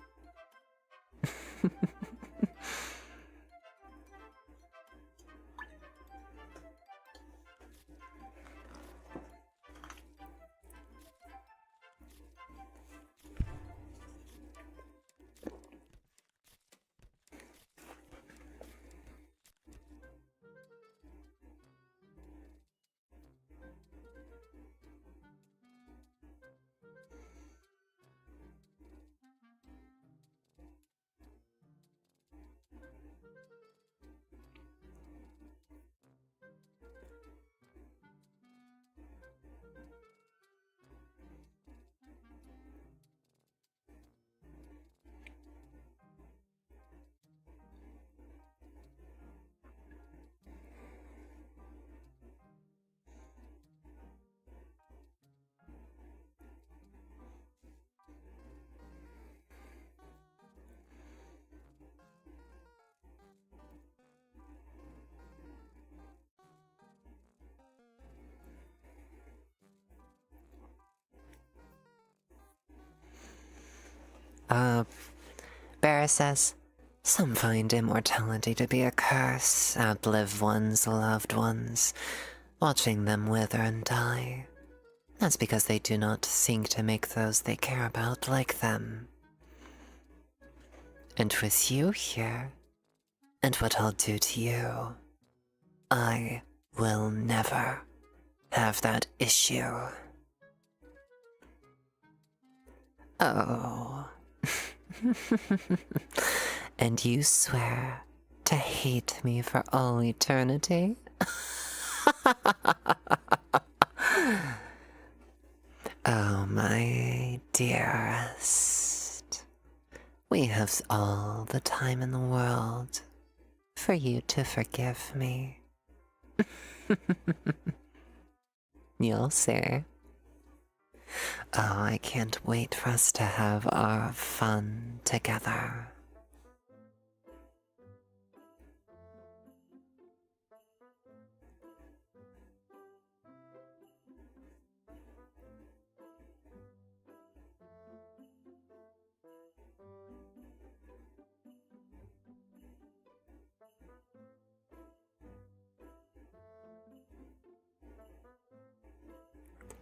Barra says, some find immortality to be a curse, outlive one's loved ones, watching them wither and die. That's because they do not seek to make those they care about like them. And with you here, and what I'll do to you, I will never have that issue. Oh. And you swear to hate me for all eternity? Oh, my dearest. We have all the time in the world for you to forgive me. You'll see. Oh, I can't wait for us to have our fun together.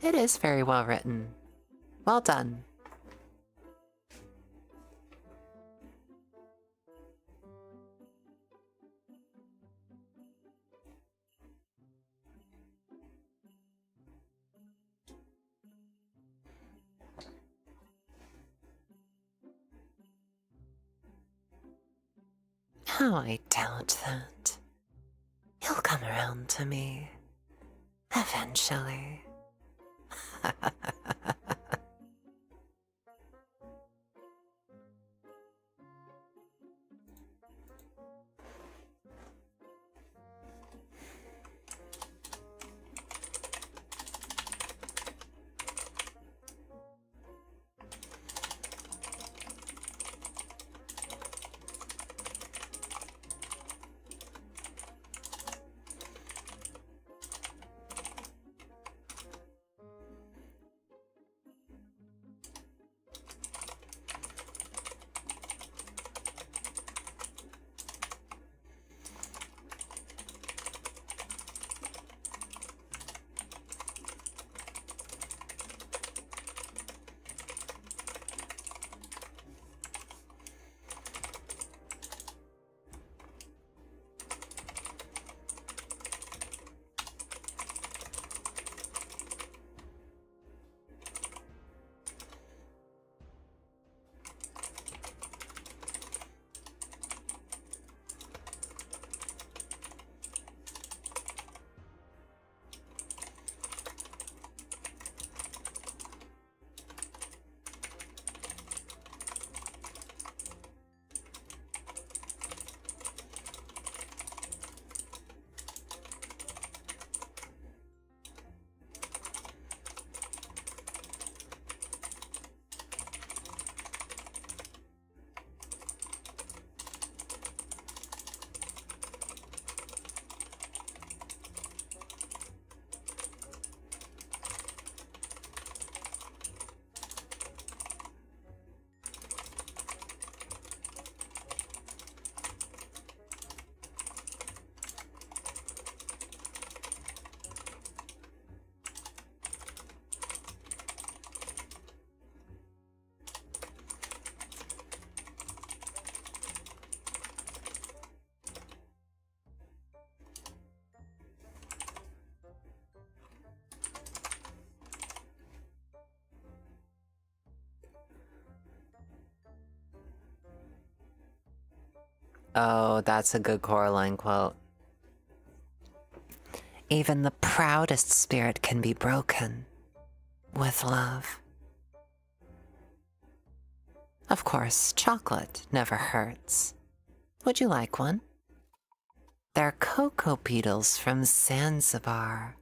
It is very well written. Well done. Oh, I doubt that. He'll come around to me. Eventually. Oh, that's a good Coraline quote. Even the proudest spirit can be broken with love. Of course, chocolate never hurts. Would you like one? They're cocoa beetles from Zanzibar.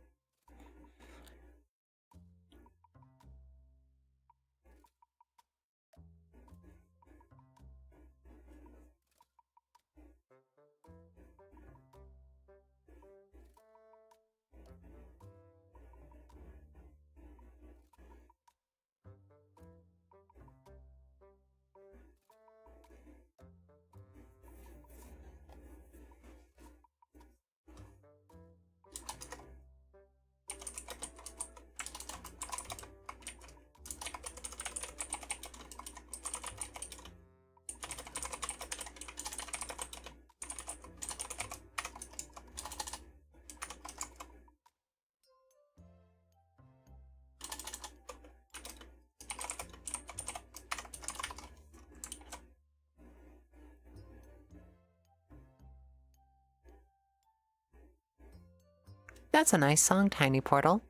That's a nice song, Tiny Portal.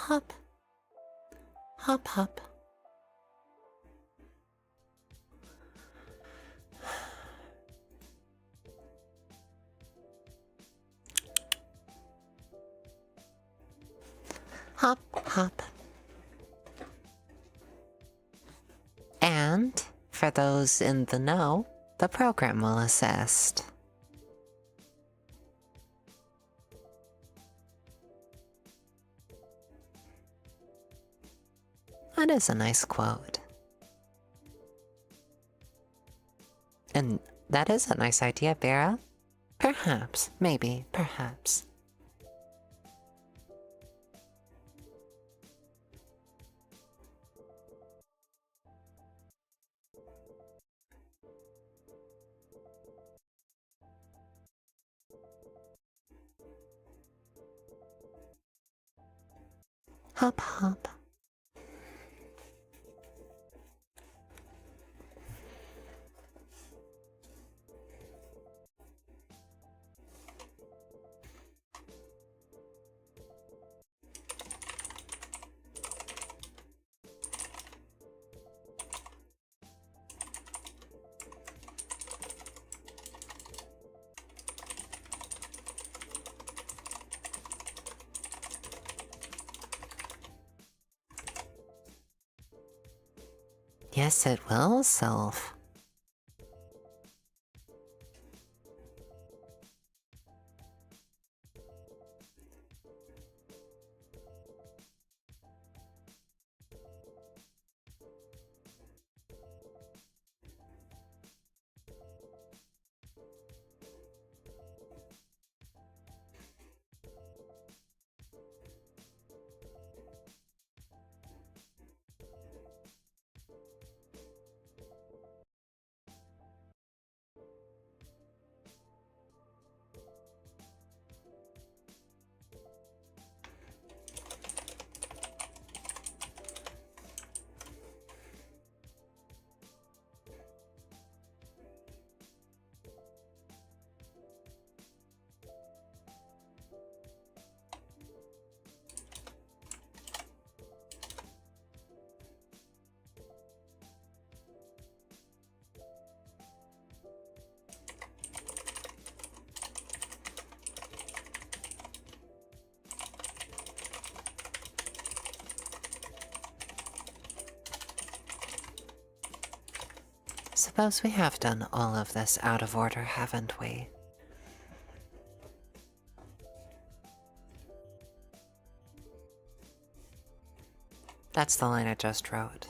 hop. Hop, hop. Hop, hop. And, for those in the know, the program will assist. That is a nice quote. And that is a nice idea, Vera. Perhaps, maybe, perhaps. Hop, hop. Yes, it will, Sylph. Suppose we have done all of this out of order, haven't we? That's the line I just wrote.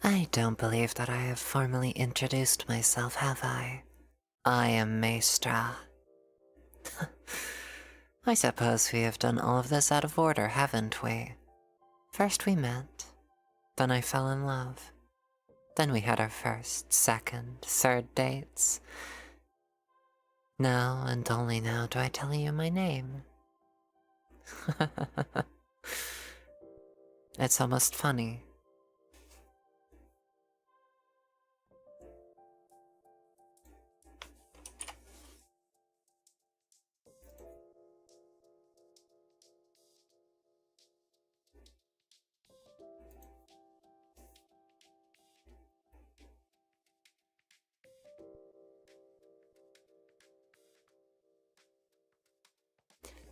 I don't believe that I have formally introduced myself, have I? I am Maestra. I suppose we have done all of this out of order, haven't we? First we met, then I fell in love. Then we had our first, second, third dates. Now and only now do I tell you my name. It's almost funny.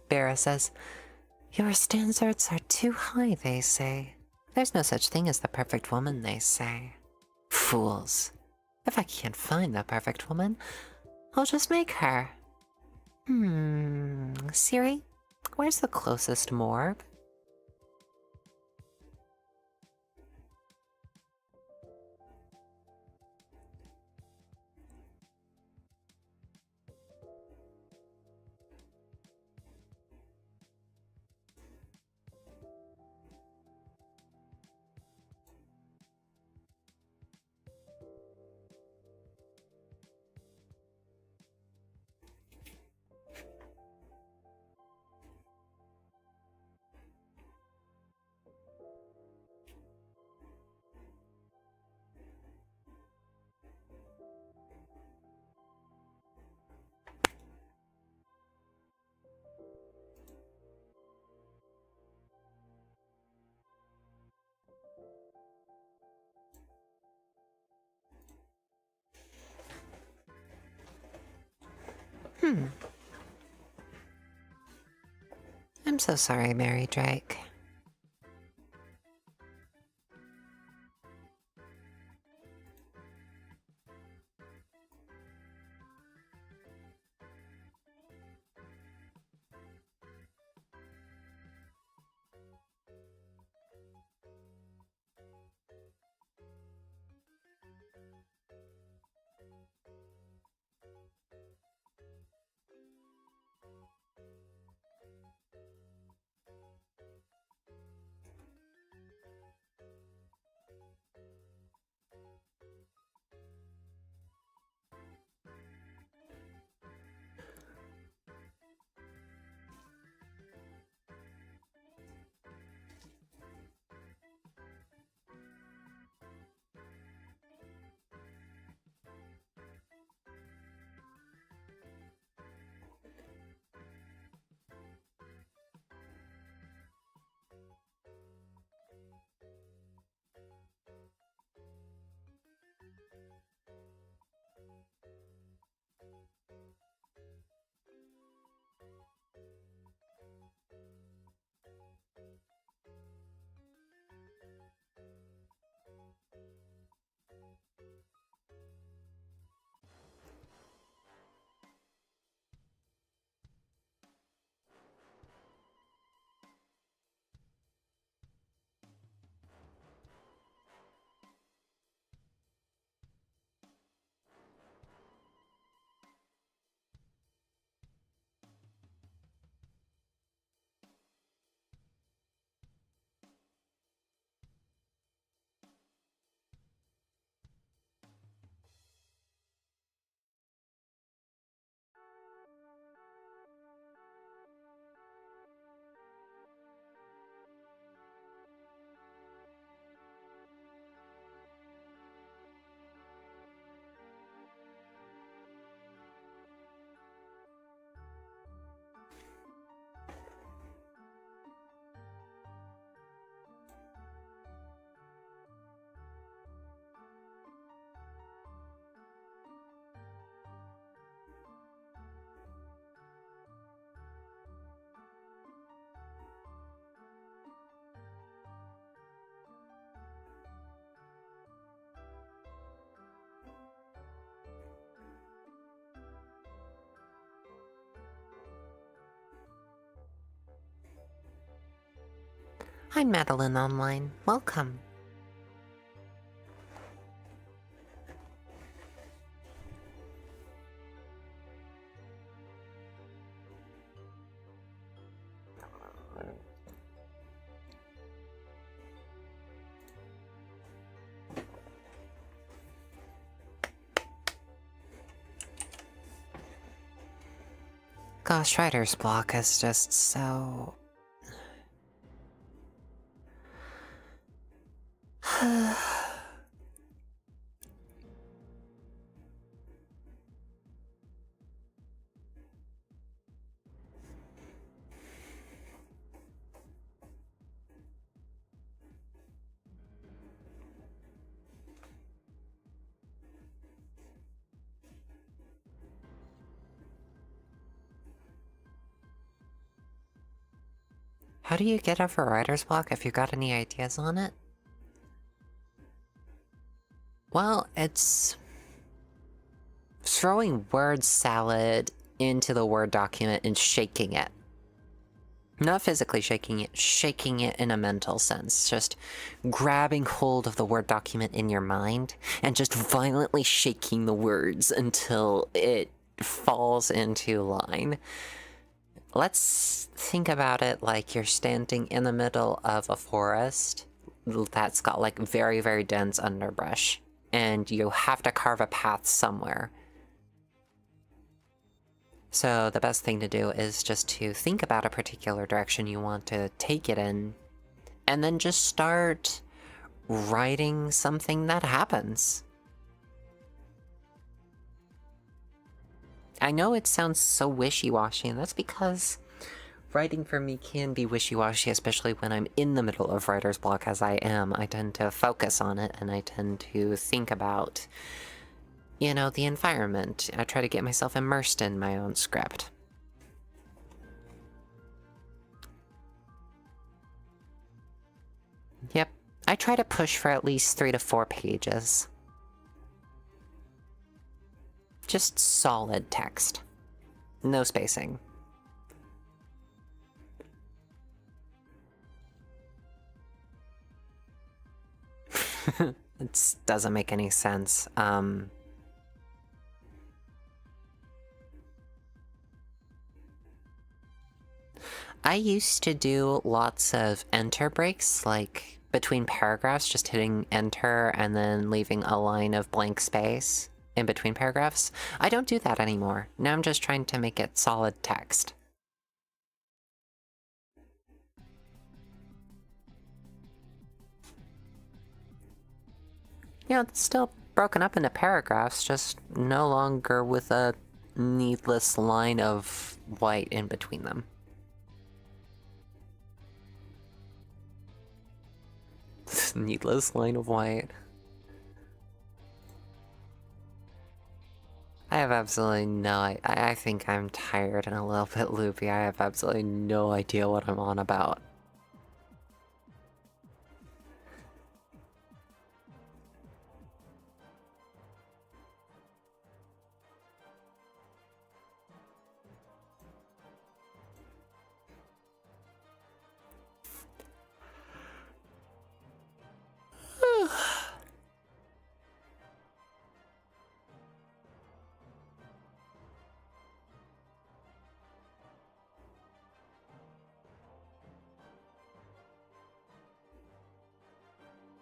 Vera says, Your standards are too high, they say. There's no such thing as the perfect woman, they say. Fools. If I can't find the perfect woman, I'll just make her. Siri, where's the closest morgue? I'm so sorry, Mary Drake. I'm Madeline Online. Welcome. Gosh, writer's block is just so... How do you get over writer's block if you got any ideas on it? Well, it's throwing word salad into the Word document and shaking it. Not physically shaking it in a mental sense. Just grabbing hold of the Word document in your mind and just violently shaking the words until it falls into line. Let's think about it like you're standing in the middle of a forest that's got like very, very dense underbrush, and you have to carve a path somewhere. So the best thing to do is just to think about a particular direction you want to take it in, and then just start writing something that happens. I know it sounds so wishy-washy, and that's because writing for me can be wishy-washy, especially when I'm in the middle of writer's block, as I am. I tend to focus on it, and I tend to think about, you know, the environment. I try to get myself immersed in my own script. Yep, I try to push for at least 3 to 4 pages. Just solid text. No spacing. It doesn't make any sense. I used to do lots of enter breaks, like between paragraphs, just hitting enter and then leaving a line of blank space in between paragraphs. I don't do that anymore. Now I'm just trying to make it solid text. Yeah, it's still broken up into paragraphs, just no longer with a needless line of white in between them. Needless line of white. I have absolutely no... I think I'm tired and a little bit loopy. I have absolutely no idea what I'm on about.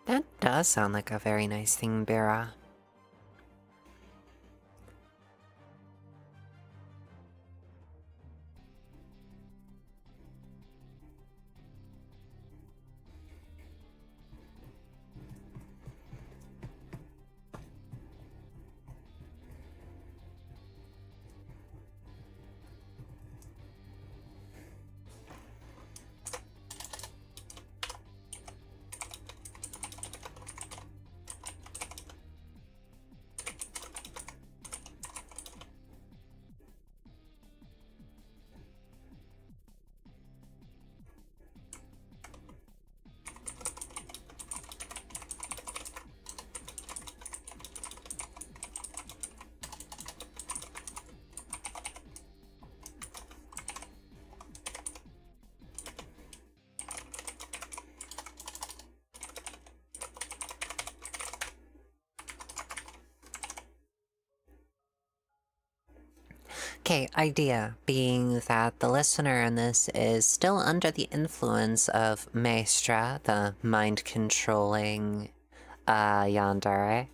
That does sound like a very nice thing, Bera. Okay, idea being that the listener in this is still under the influence of Maestra, the mind-controlling yandere.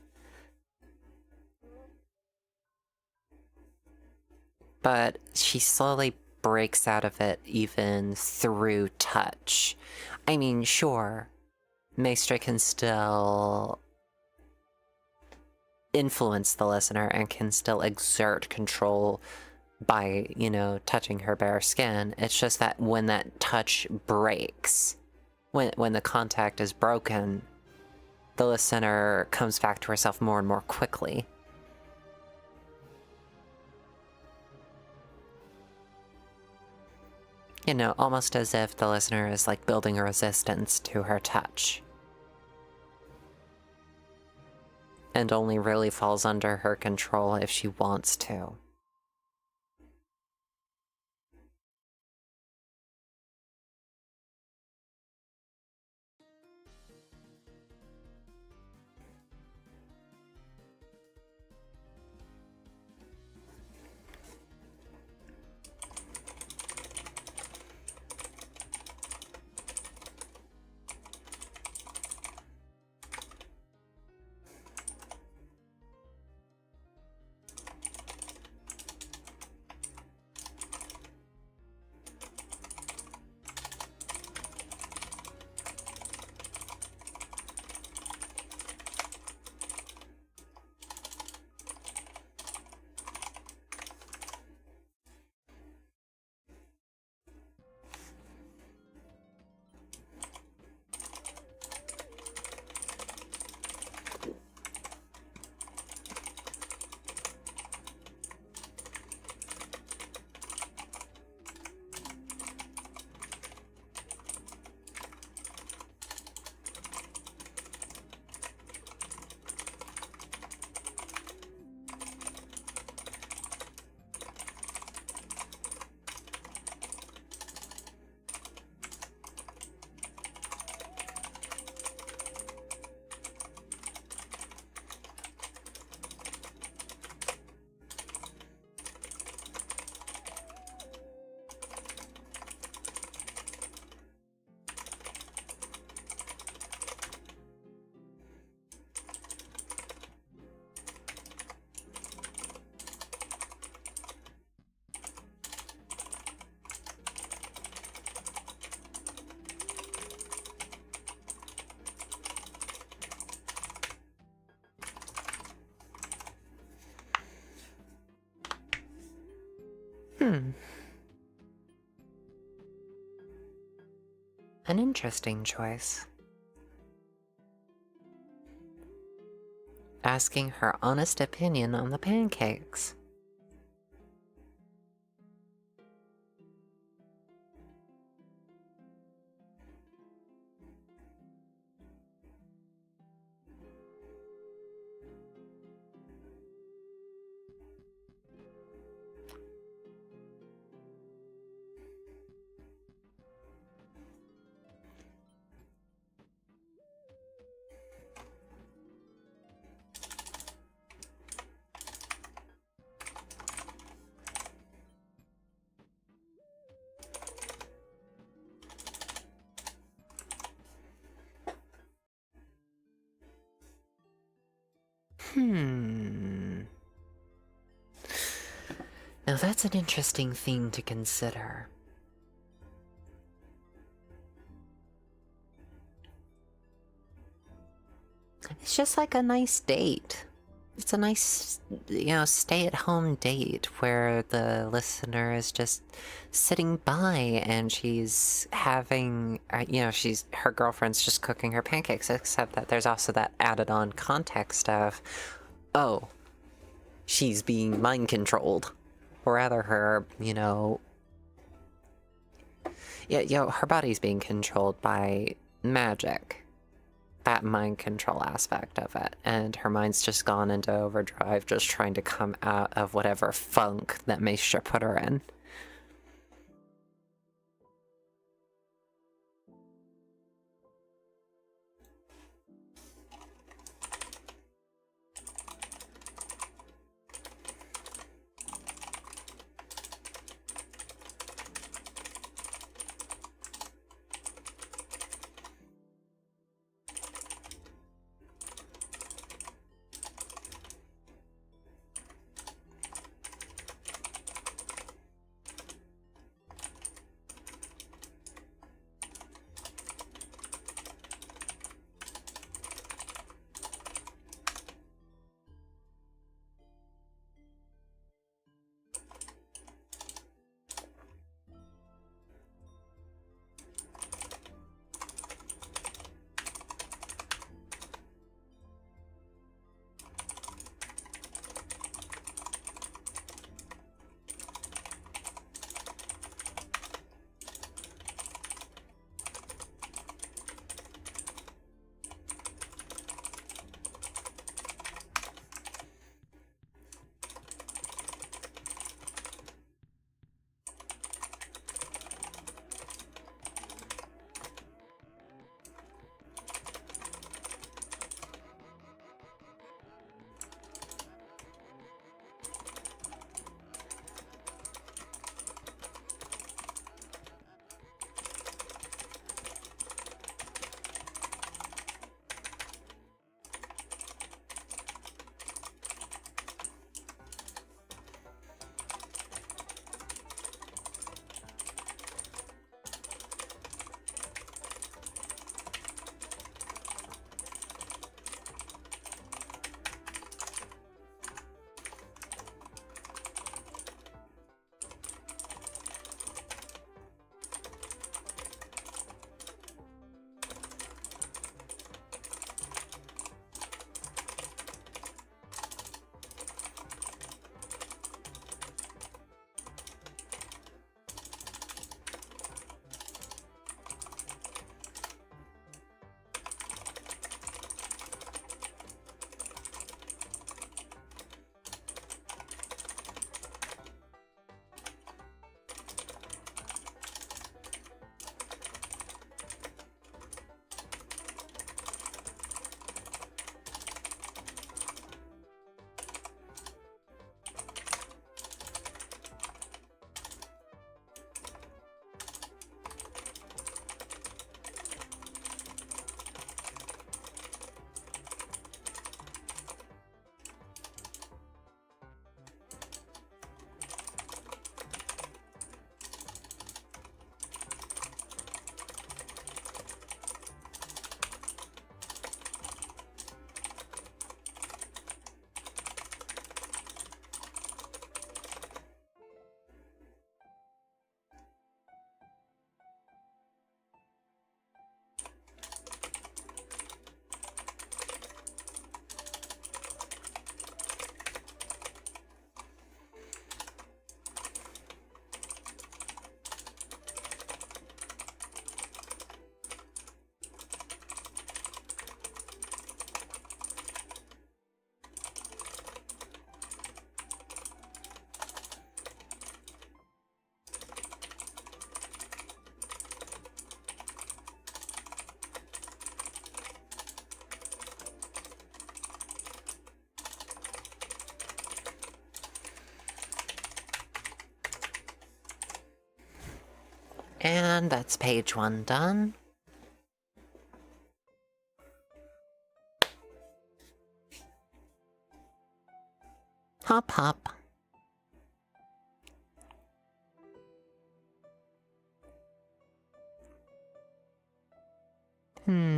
But she slowly breaks out of it even through touch. I mean, sure, Maestra can still influence the listener and can still exert control by, you know, touching her bare skin. It's just that when that touch breaks, when the contact is broken, the listener comes back to herself more and more quickly. You know, almost as if the listener is like building a resistance to her touch. And only really falls under her control if she wants to. An interesting choice. Asking her honest opinion on the pancakes. Now that's an interesting thing to consider. It's just like a nice date. It's a nice, you know, stay-at-home date where the listener is just sitting by and she's having, you know, her girlfriend's just cooking her pancakes, except that there's also that added-on context of, oh, she's being mind-controlled. Or rather her, you know... Yeah, you know, her body's being controlled by magic. That mind control aspect of it. And her mind's just gone into overdrive, just trying to come out of whatever funk that Maestra put her in. And that's page 1 done. Hop hop.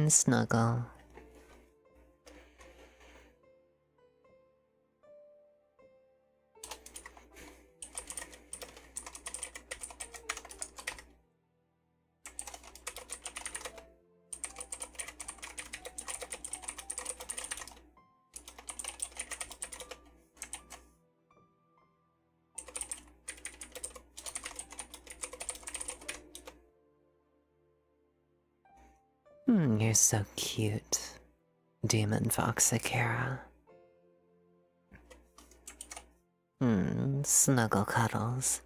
Snuggle. You're so cute, Demon Fox Akira. Snuggle cuddles.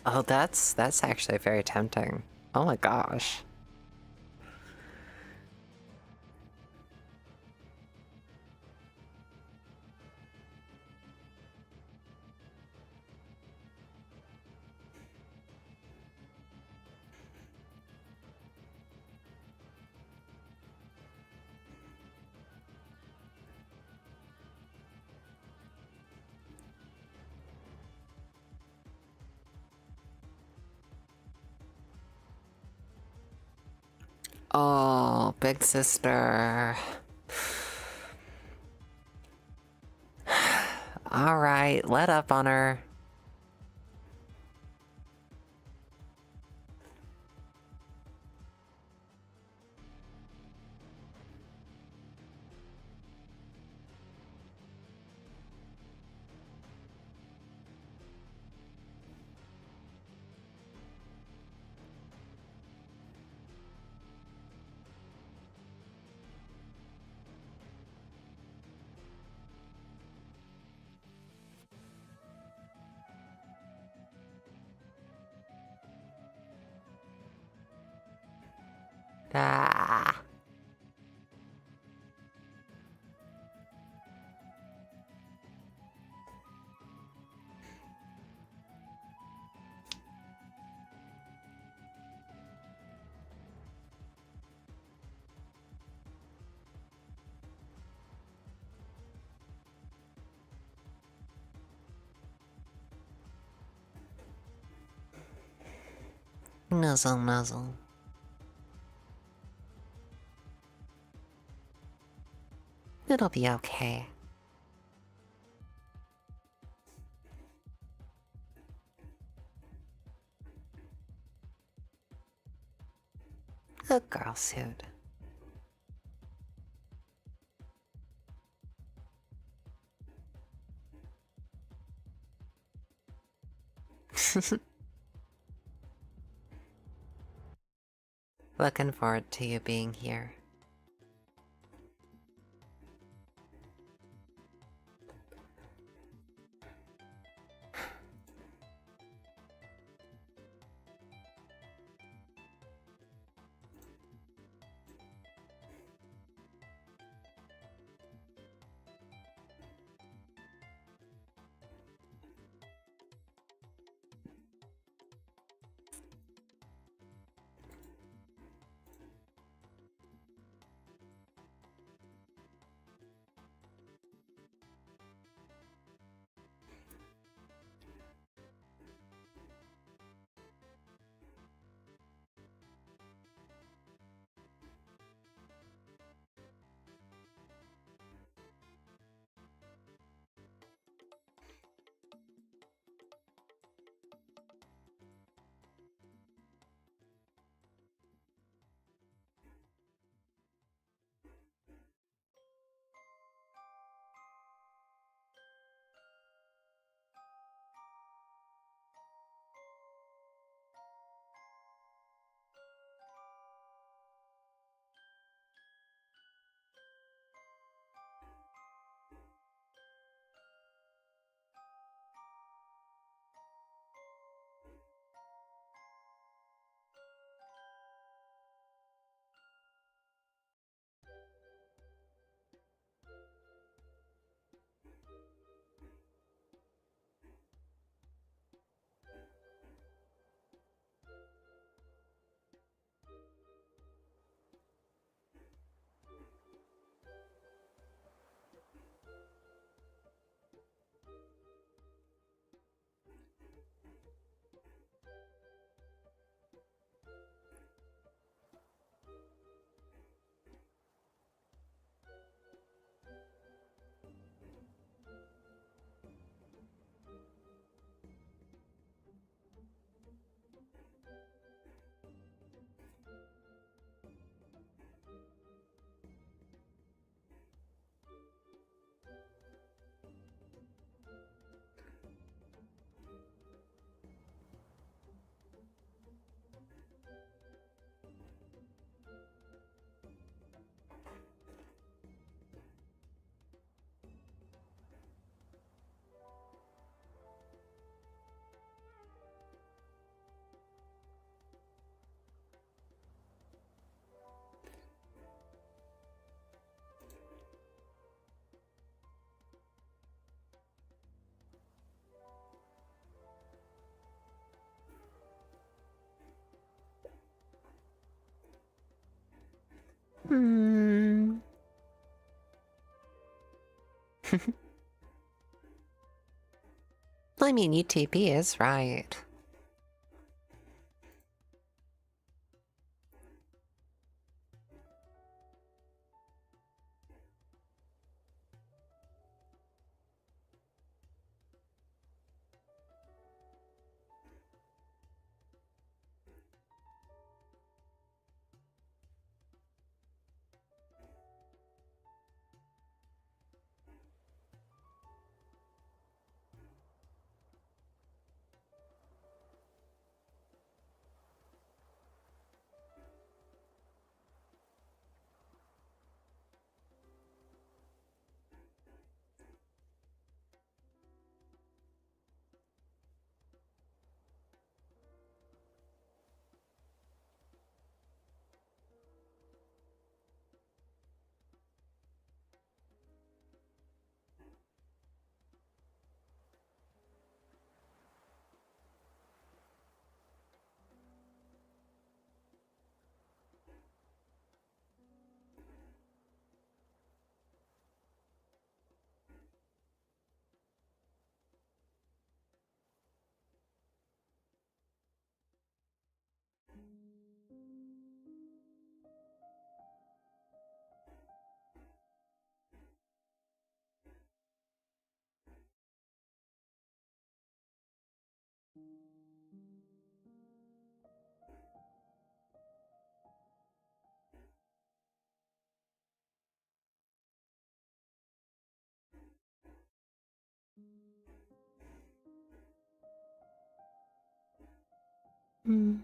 Oh, that's actually very tempting. Oh my gosh. Oh, big sister. Alright, let up on her. Ah. Nuzzle, nuzzle. It'll be okay. Good girl suit. Looking forward to you being here. Hmm. I mean, UTP is right. Ooh,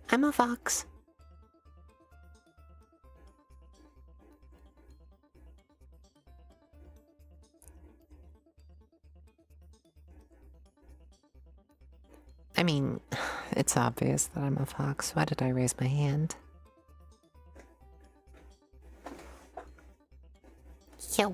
I'm a fox. I mean, it's obvious that I'm a fox. Why did I raise my hand? Yo.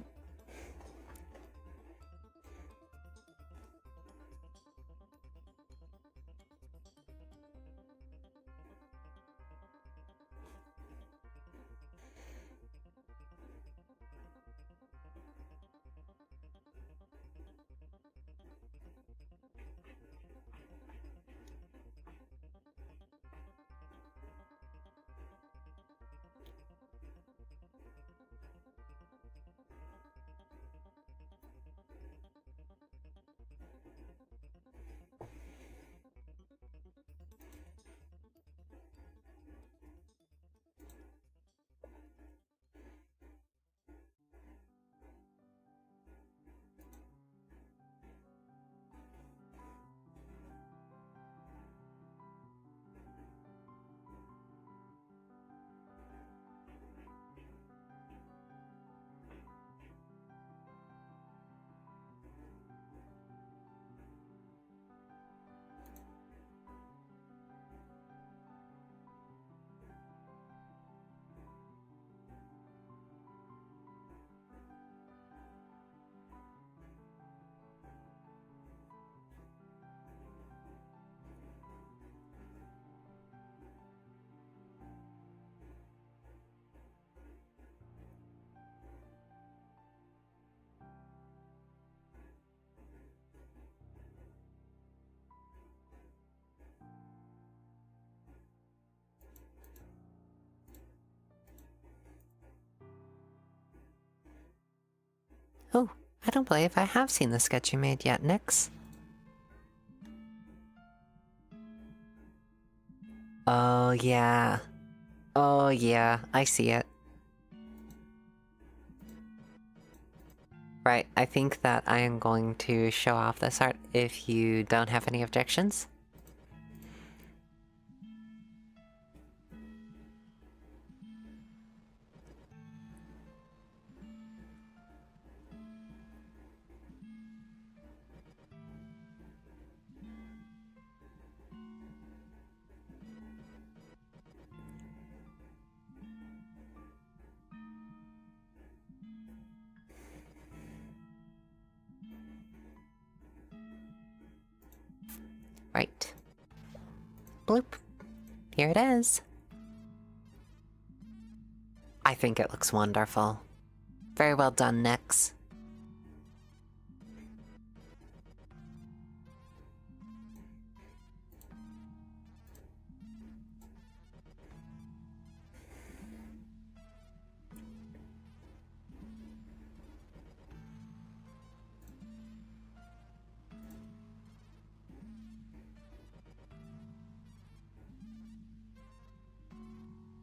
Oh, I don't believe I have seen the sketch you made yet, Nyx. Oh yeah. Oh yeah, I see it. Right, I think that I am going to show off this art if you don't have any objections. Right. Bloop. Here it is. I think it looks wonderful. Very well done, Nyx.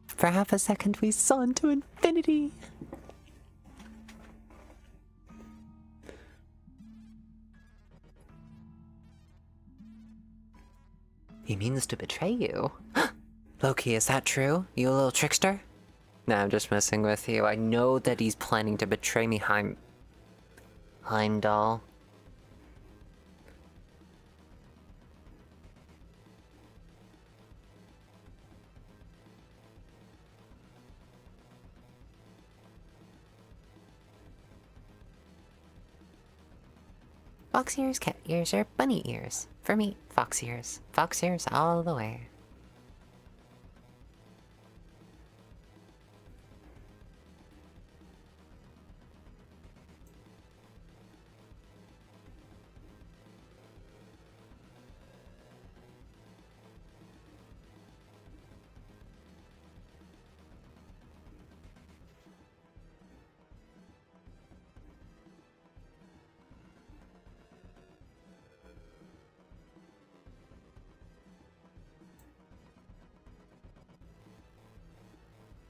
For half a second, we saw into infinity. He means to betray you. Loki, is that true? You a little trickster? Nah, I'm just messing with you. I know that he's planning to betray me, Heimdall. Fox ears, cat ears, or bunny ears. For me, fox ears. Fox ears all the way.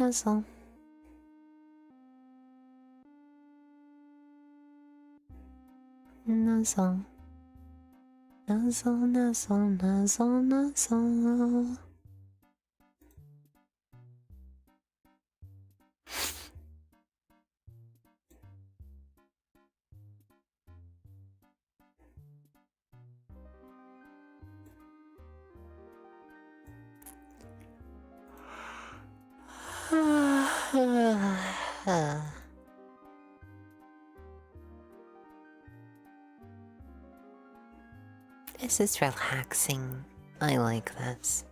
nuzzle. Nuzzle. Nuzzle, nuzzle, nuzzle, nuzzle. This is relaxing. I like this.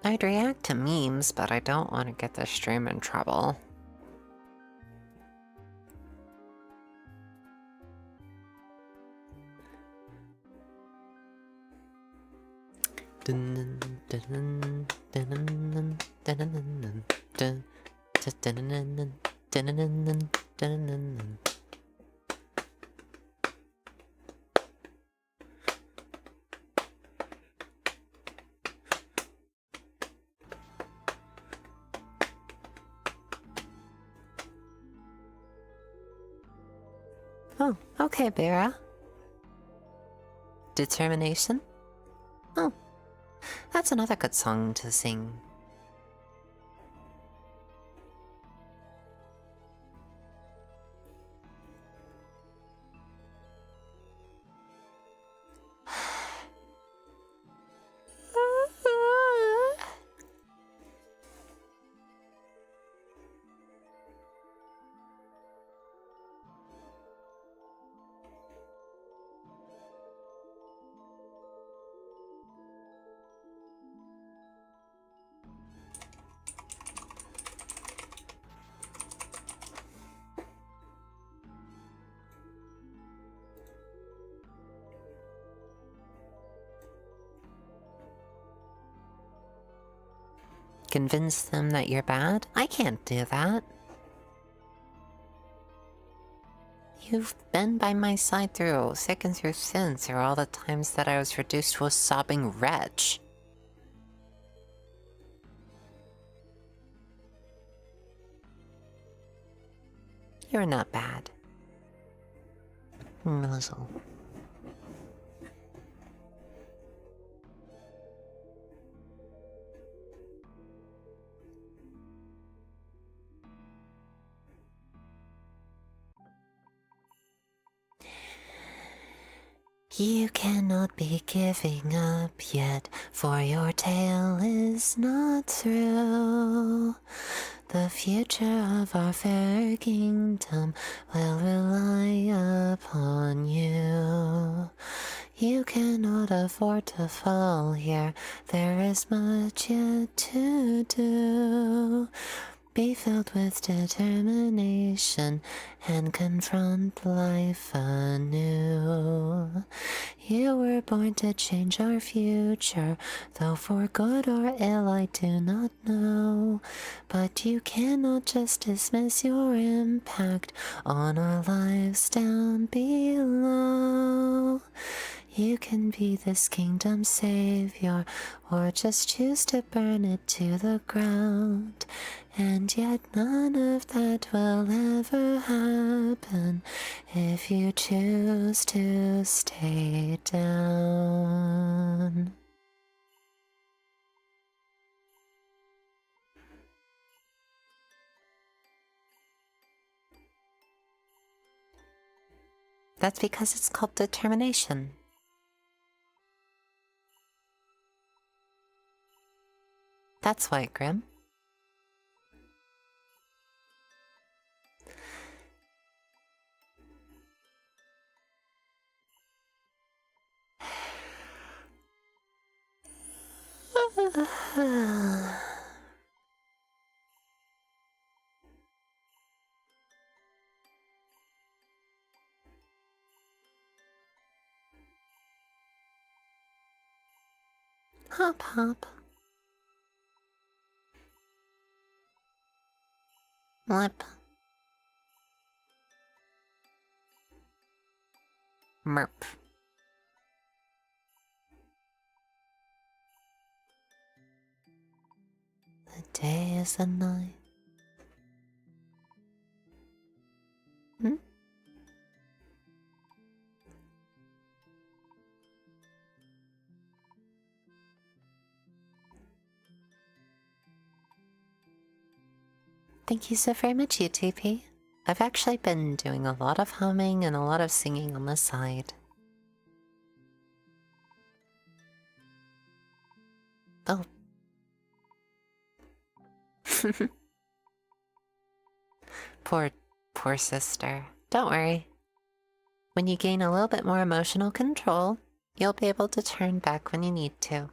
I'd react to memes, but I don't want to get the stream in trouble. Oh, okay, Bera. Determination? Oh, that's another good song to sing. Convince them that you're bad? I can't do that. You've been by my side through thick and through thin, through all the times that I was reduced to a sobbing wretch. You're not bad. Muzzle. You cannot be giving up yet, for your tale is not through. The future of our fair kingdom will rely upon you. You cannot afford to fall here, there is much yet to do. Be filled with determination and confront life anew. You were born to change our future, though for good or ill I do not know. But you cannot just dismiss your impact on our lives down below. You can be this kingdom's savior, or just choose to burn it to the ground. And yet none of that will ever happen if you choose to stay down. That's because it's called determination. That's why, Grim. Hop, hop. Lip. Merp. the day is the night. Hmm? Thank you so very much, UTP. I've actually been doing a lot of humming and a lot of singing on the side. Oh. Poor sister. Don't worry. When you gain a little bit more emotional control, you'll be able to turn back when you need to.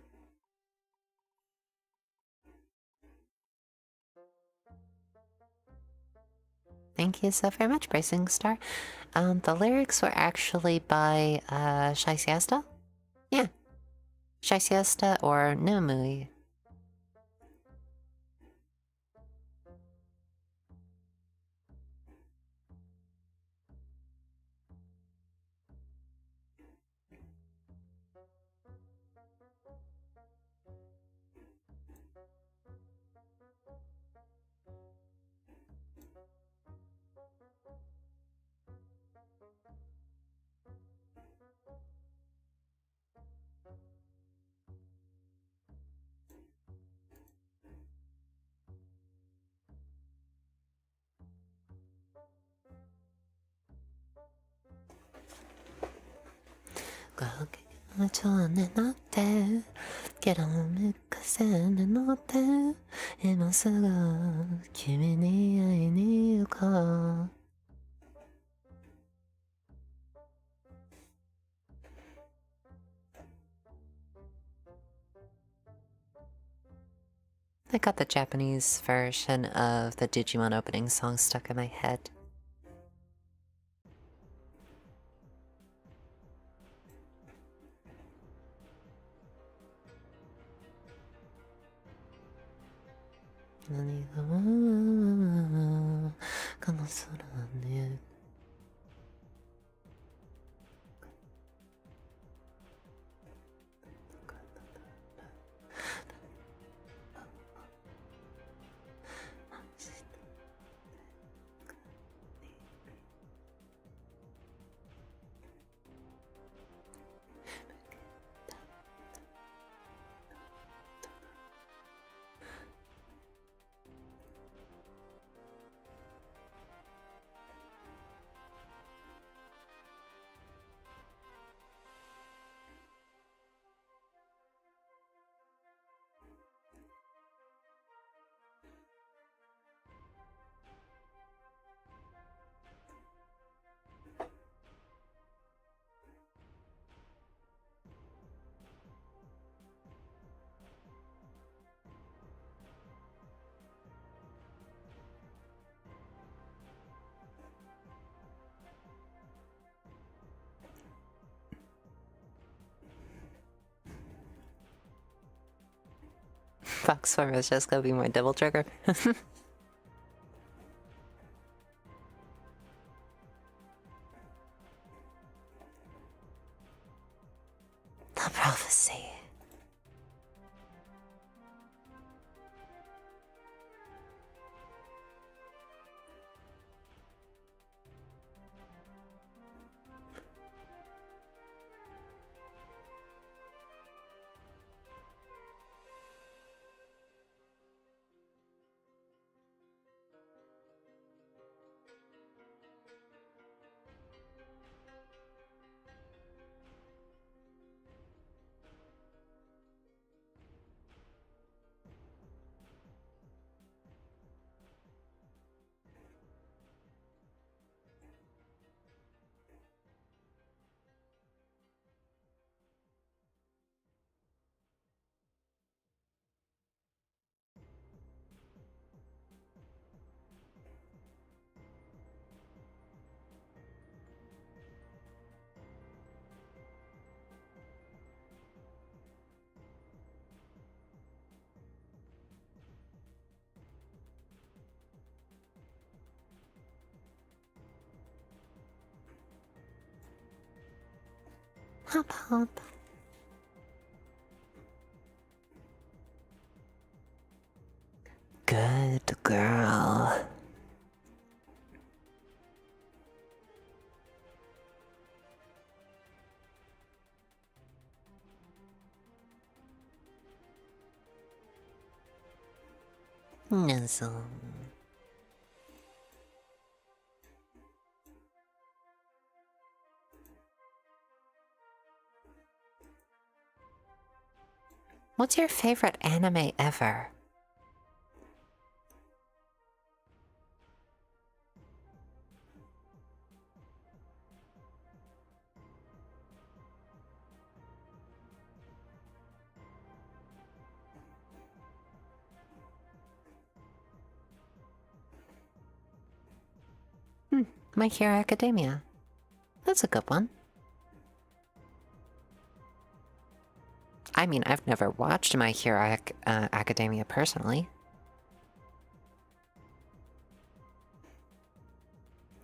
Thank you so very much, Bracing Star. The lyrics were actually by, Shy Siesta? Yeah. Shy Siesta or Nomui. Get on me, 風に乗って今すぐ君に会いに行こう I got the Japanese version of the Digimon opening song stuck in my head. Foxform is just gonna be my double trigger. The prophecy. Hop hop. Good girl. Nuzzle. What's your favorite anime ever? My Hero Academia. That's a good one. I mean, I've never watched My Hero Academia personally.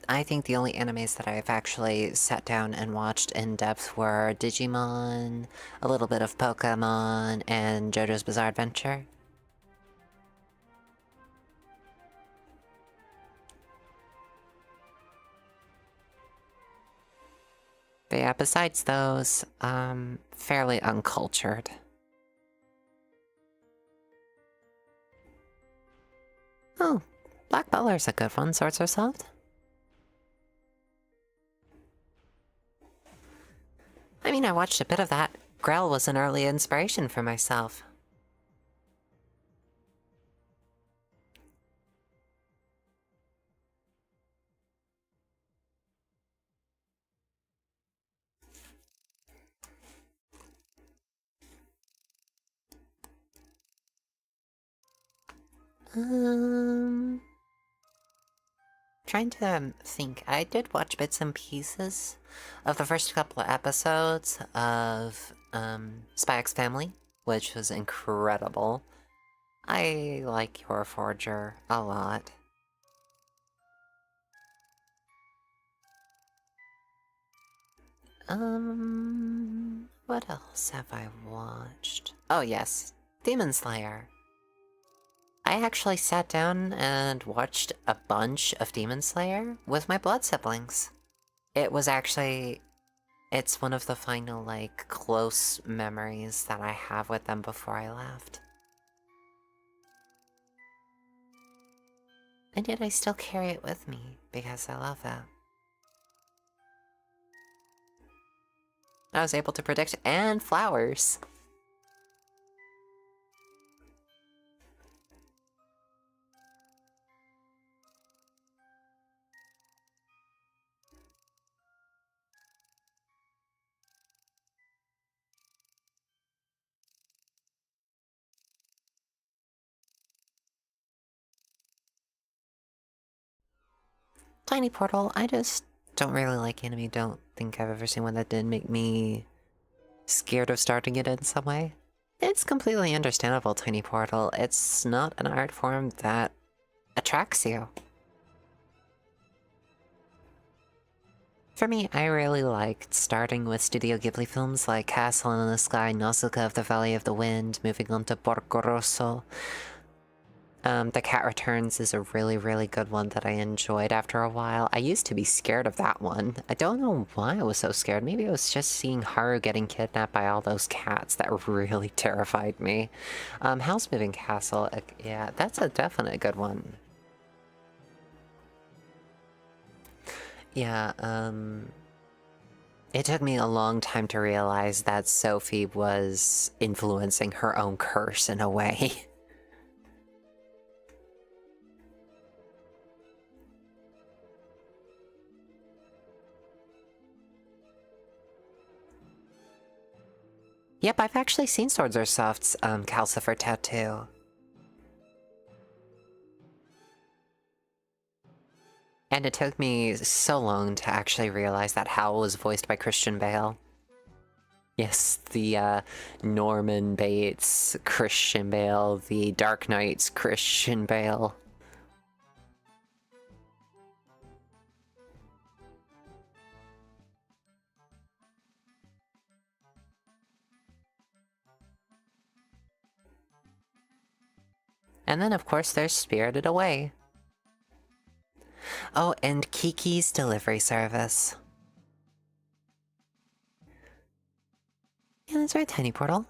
I think the only animes that I've actually sat down and watched in depth were Digimon, a little bit of Pokemon, and JoJo's Bizarre Adventure. But yeah, besides those, fairly uncultured. Oh, Black Butler's a good one, Swords Are Soft. I mean, I watched a bit of that. Grell was an early inspiration for myself. Trying to think. I did watch bits and pieces of the first couple of episodes of Spy X Family, which was incredible. I like Your Forger a lot. What else have I watched? Oh yes, Demon Slayer. I actually sat down and watched a bunch of Demon Slayer with my blood siblings. It was actually... It's one of the final, like, close memories that I have with them before I left. And yet I still carry it with me, because I love that. I was able to predict, and flowers! Tiny Portal, I just don't really like anime. Don't think I've ever seen one that didn't make me scared of starting it in some way. It's completely understandable, Tiny Portal. It's not an art form that attracts you. For me, I really liked starting with Studio Ghibli films like Castle in the Sky, Nausicaa of the Valley of the Wind, moving on to Porco Rosso. The Cat Returns is a really, really good one that I enjoyed after a while. I used to be scared of that one. I don't know why I was so scared. Maybe it was just seeing Haru getting kidnapped by all those cats that really terrified me. House Moving Castle, yeah, that's a definite good one. Yeah, it took me a long time to realize that Sophie was influencing her own curse in a way. Yep, I've actually seen Swords Are Soft's Calcifer tattoo. And it took me so long to actually realize that Hal was voiced by Christian Bale. Yes, the Norman Bates Christian Bale, the Dark Knight's Christian Bale. And then, of course, there's Spirited Away. Oh, and Kiki's delivery service. Yeah, that's right, Tiny Portal.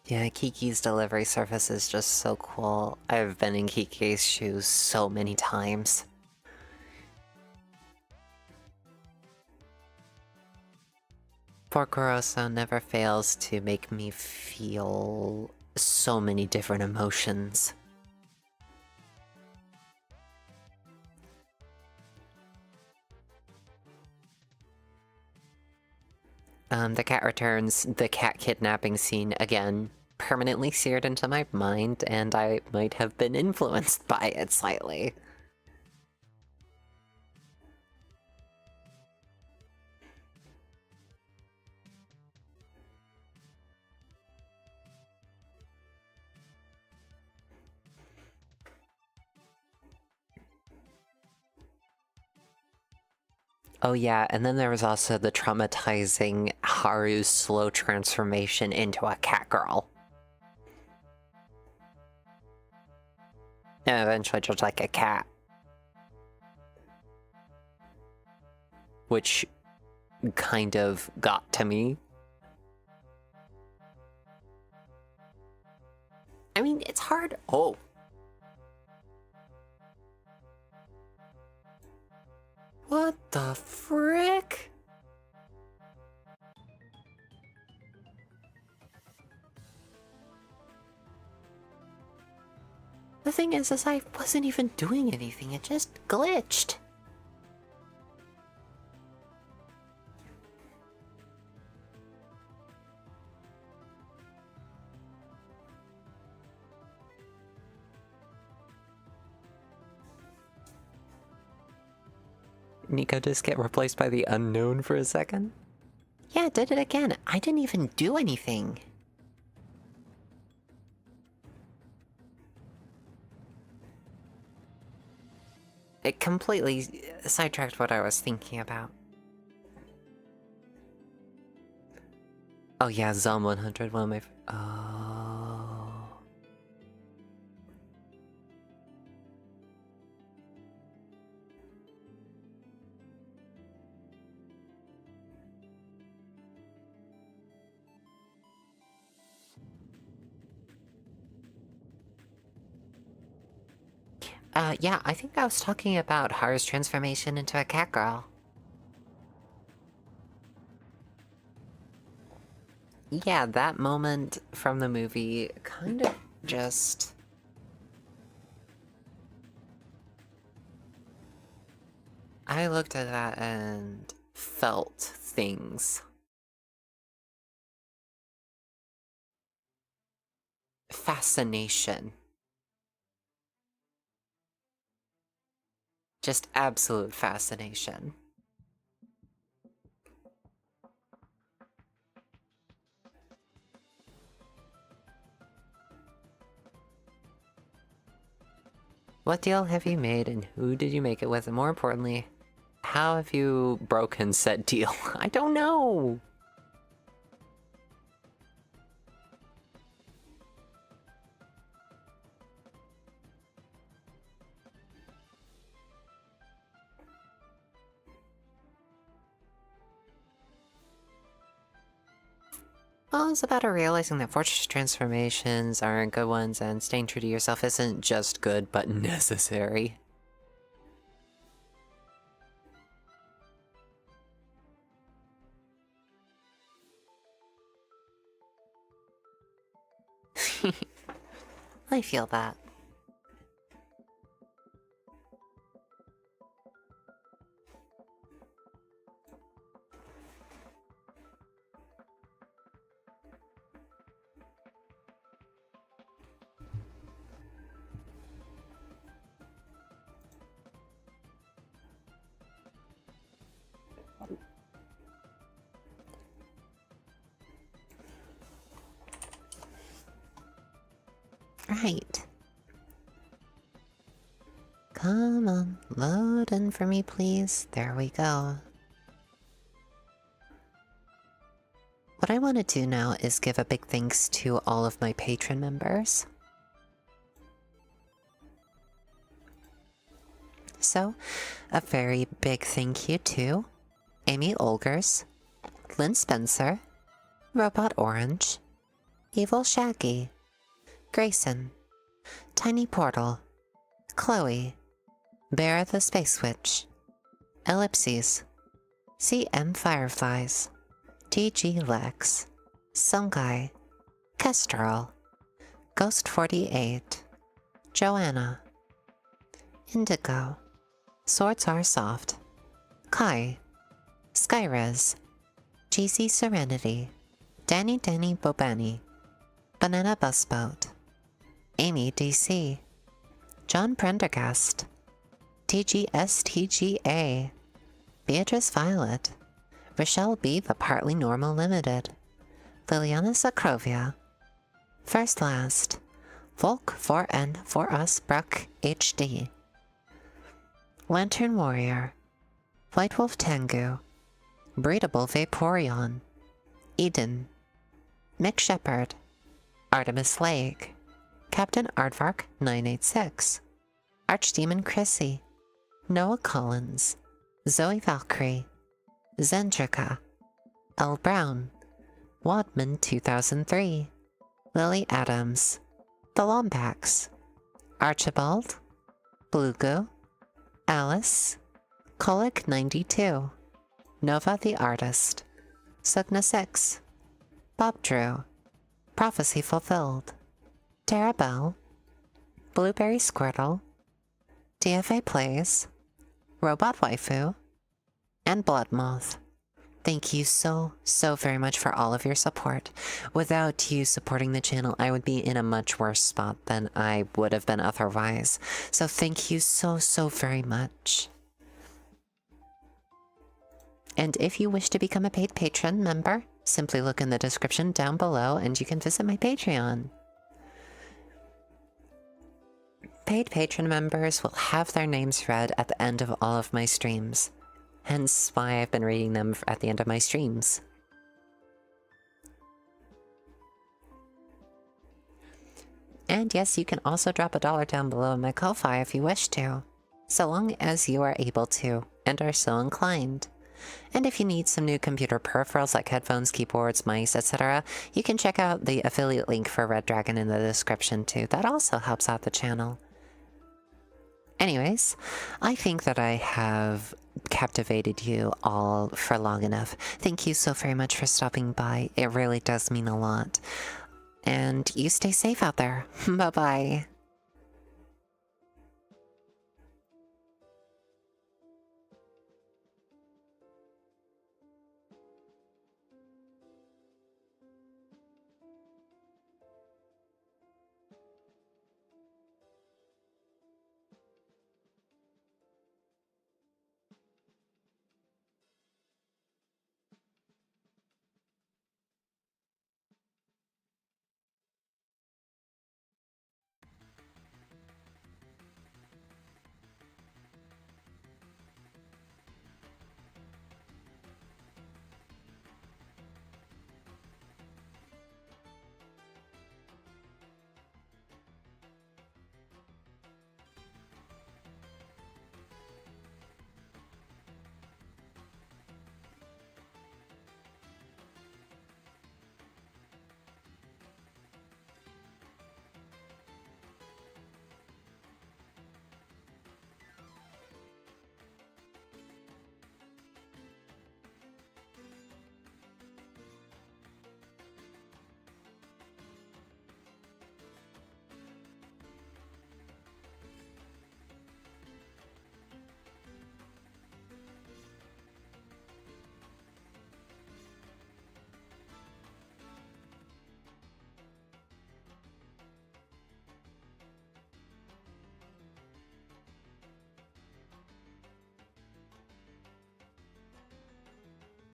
Yeah, Kiki's delivery service is just so cool. I've been in Kiki's shoes so many times. Porcoroso never fails to make me feel so many different emotions. The cat returns, the cat kidnapping scene, again, permanently seared into my mind, and I might have been influenced by it slightly. Oh yeah, and then there was also the traumatizing Haru's slow transformation into a cat girl. And eventually just like a cat. Which kind of got to me. I mean, it's hard. Oh. What the frick? The thing is I wasn't even doing anything, it just glitched. Nico just get replaced by the unknown for a second? Yeah, it did it again. I didn't even do anything. It completely sidetracked what I was thinking about. Oh yeah, Zom 100, one of my... Oh... yeah, I think I was talking about Haru's transformation into a cat girl. Yeah, that moment from the movie kind of just... I looked at that and felt things. Fascination. Just absolute fascination. What deal have you made and who did you make it with? And more importantly, how have you broken said deal? I don't know! Well, it's about realizing that fortress transformations aren't good ones, and staying true to yourself isn't just good, but necessary. I feel that. Right. Come on, load in for me, please. There we go. What I want to do now is give a big thanks to all of my patron members. So, a very big thank you to Amy Olgers, Lynn Spencer, Robot Orange, Evil Shaggy, Grayson, Tiny Portal, Chloe, Bear the Space Witch, Ellipses, CM Fireflies, TG Lex, Sungai, Kestrel, Ghost 48, Joanna, Indigo, Swords Are Soft, Kai, Skyrez, GC Serenity, Danny Bobani, Banana Busboat, Amy DC, John Prendergast, TGSTGA, Beatrice Violet, Rochelle B. The Partly Normal Limited, Liliana Sakrovia, First Last, Volk 4N for Us Bruck HD, Lantern Warrior, White Wolf Tengu, Breedable Vaporeon, Eden, Mick Shepherd, Artemis Lake, Captain Aardvark 986, Archdemon Chrissy, Noah Collins, Zoe Valkyrie, Zendrika, L. Brown, Wadman 2003, Lily Adams, The Lombax, Archibald, Bluegoo, Alice, Colic 92, Nova the Artist, Sugna 6, Bob Drew, Prophecy Fulfilled, Tara Bell, Blueberry Squirtle, DFA Plays, Robot Waifu, and Blood Moth. Thank you so very much for all of your support. Without you supporting the channel, I would be in a much worse spot than I would have been otherwise. So thank you so very much. And if you wish to become a paid patron member, simply look in the description down below and you can visit my Patreon. Paid patron members will have their names read at the end of all of my streams. Hence why I've been reading them at the end of my streams. And yes, you can also drop $1 down below in my Ko-Fi if you wish to, so long as you are able to and are so inclined. And if you need some new computer peripherals like headphones, keyboards, mice, etc., you can check out the affiliate link for Redragon in the description too. That also helps out the channel. Anyways, I think that I have captivated you all for long enough. Thank you so very much for stopping by. It really does mean a lot. And you stay safe out there. Bye-bye.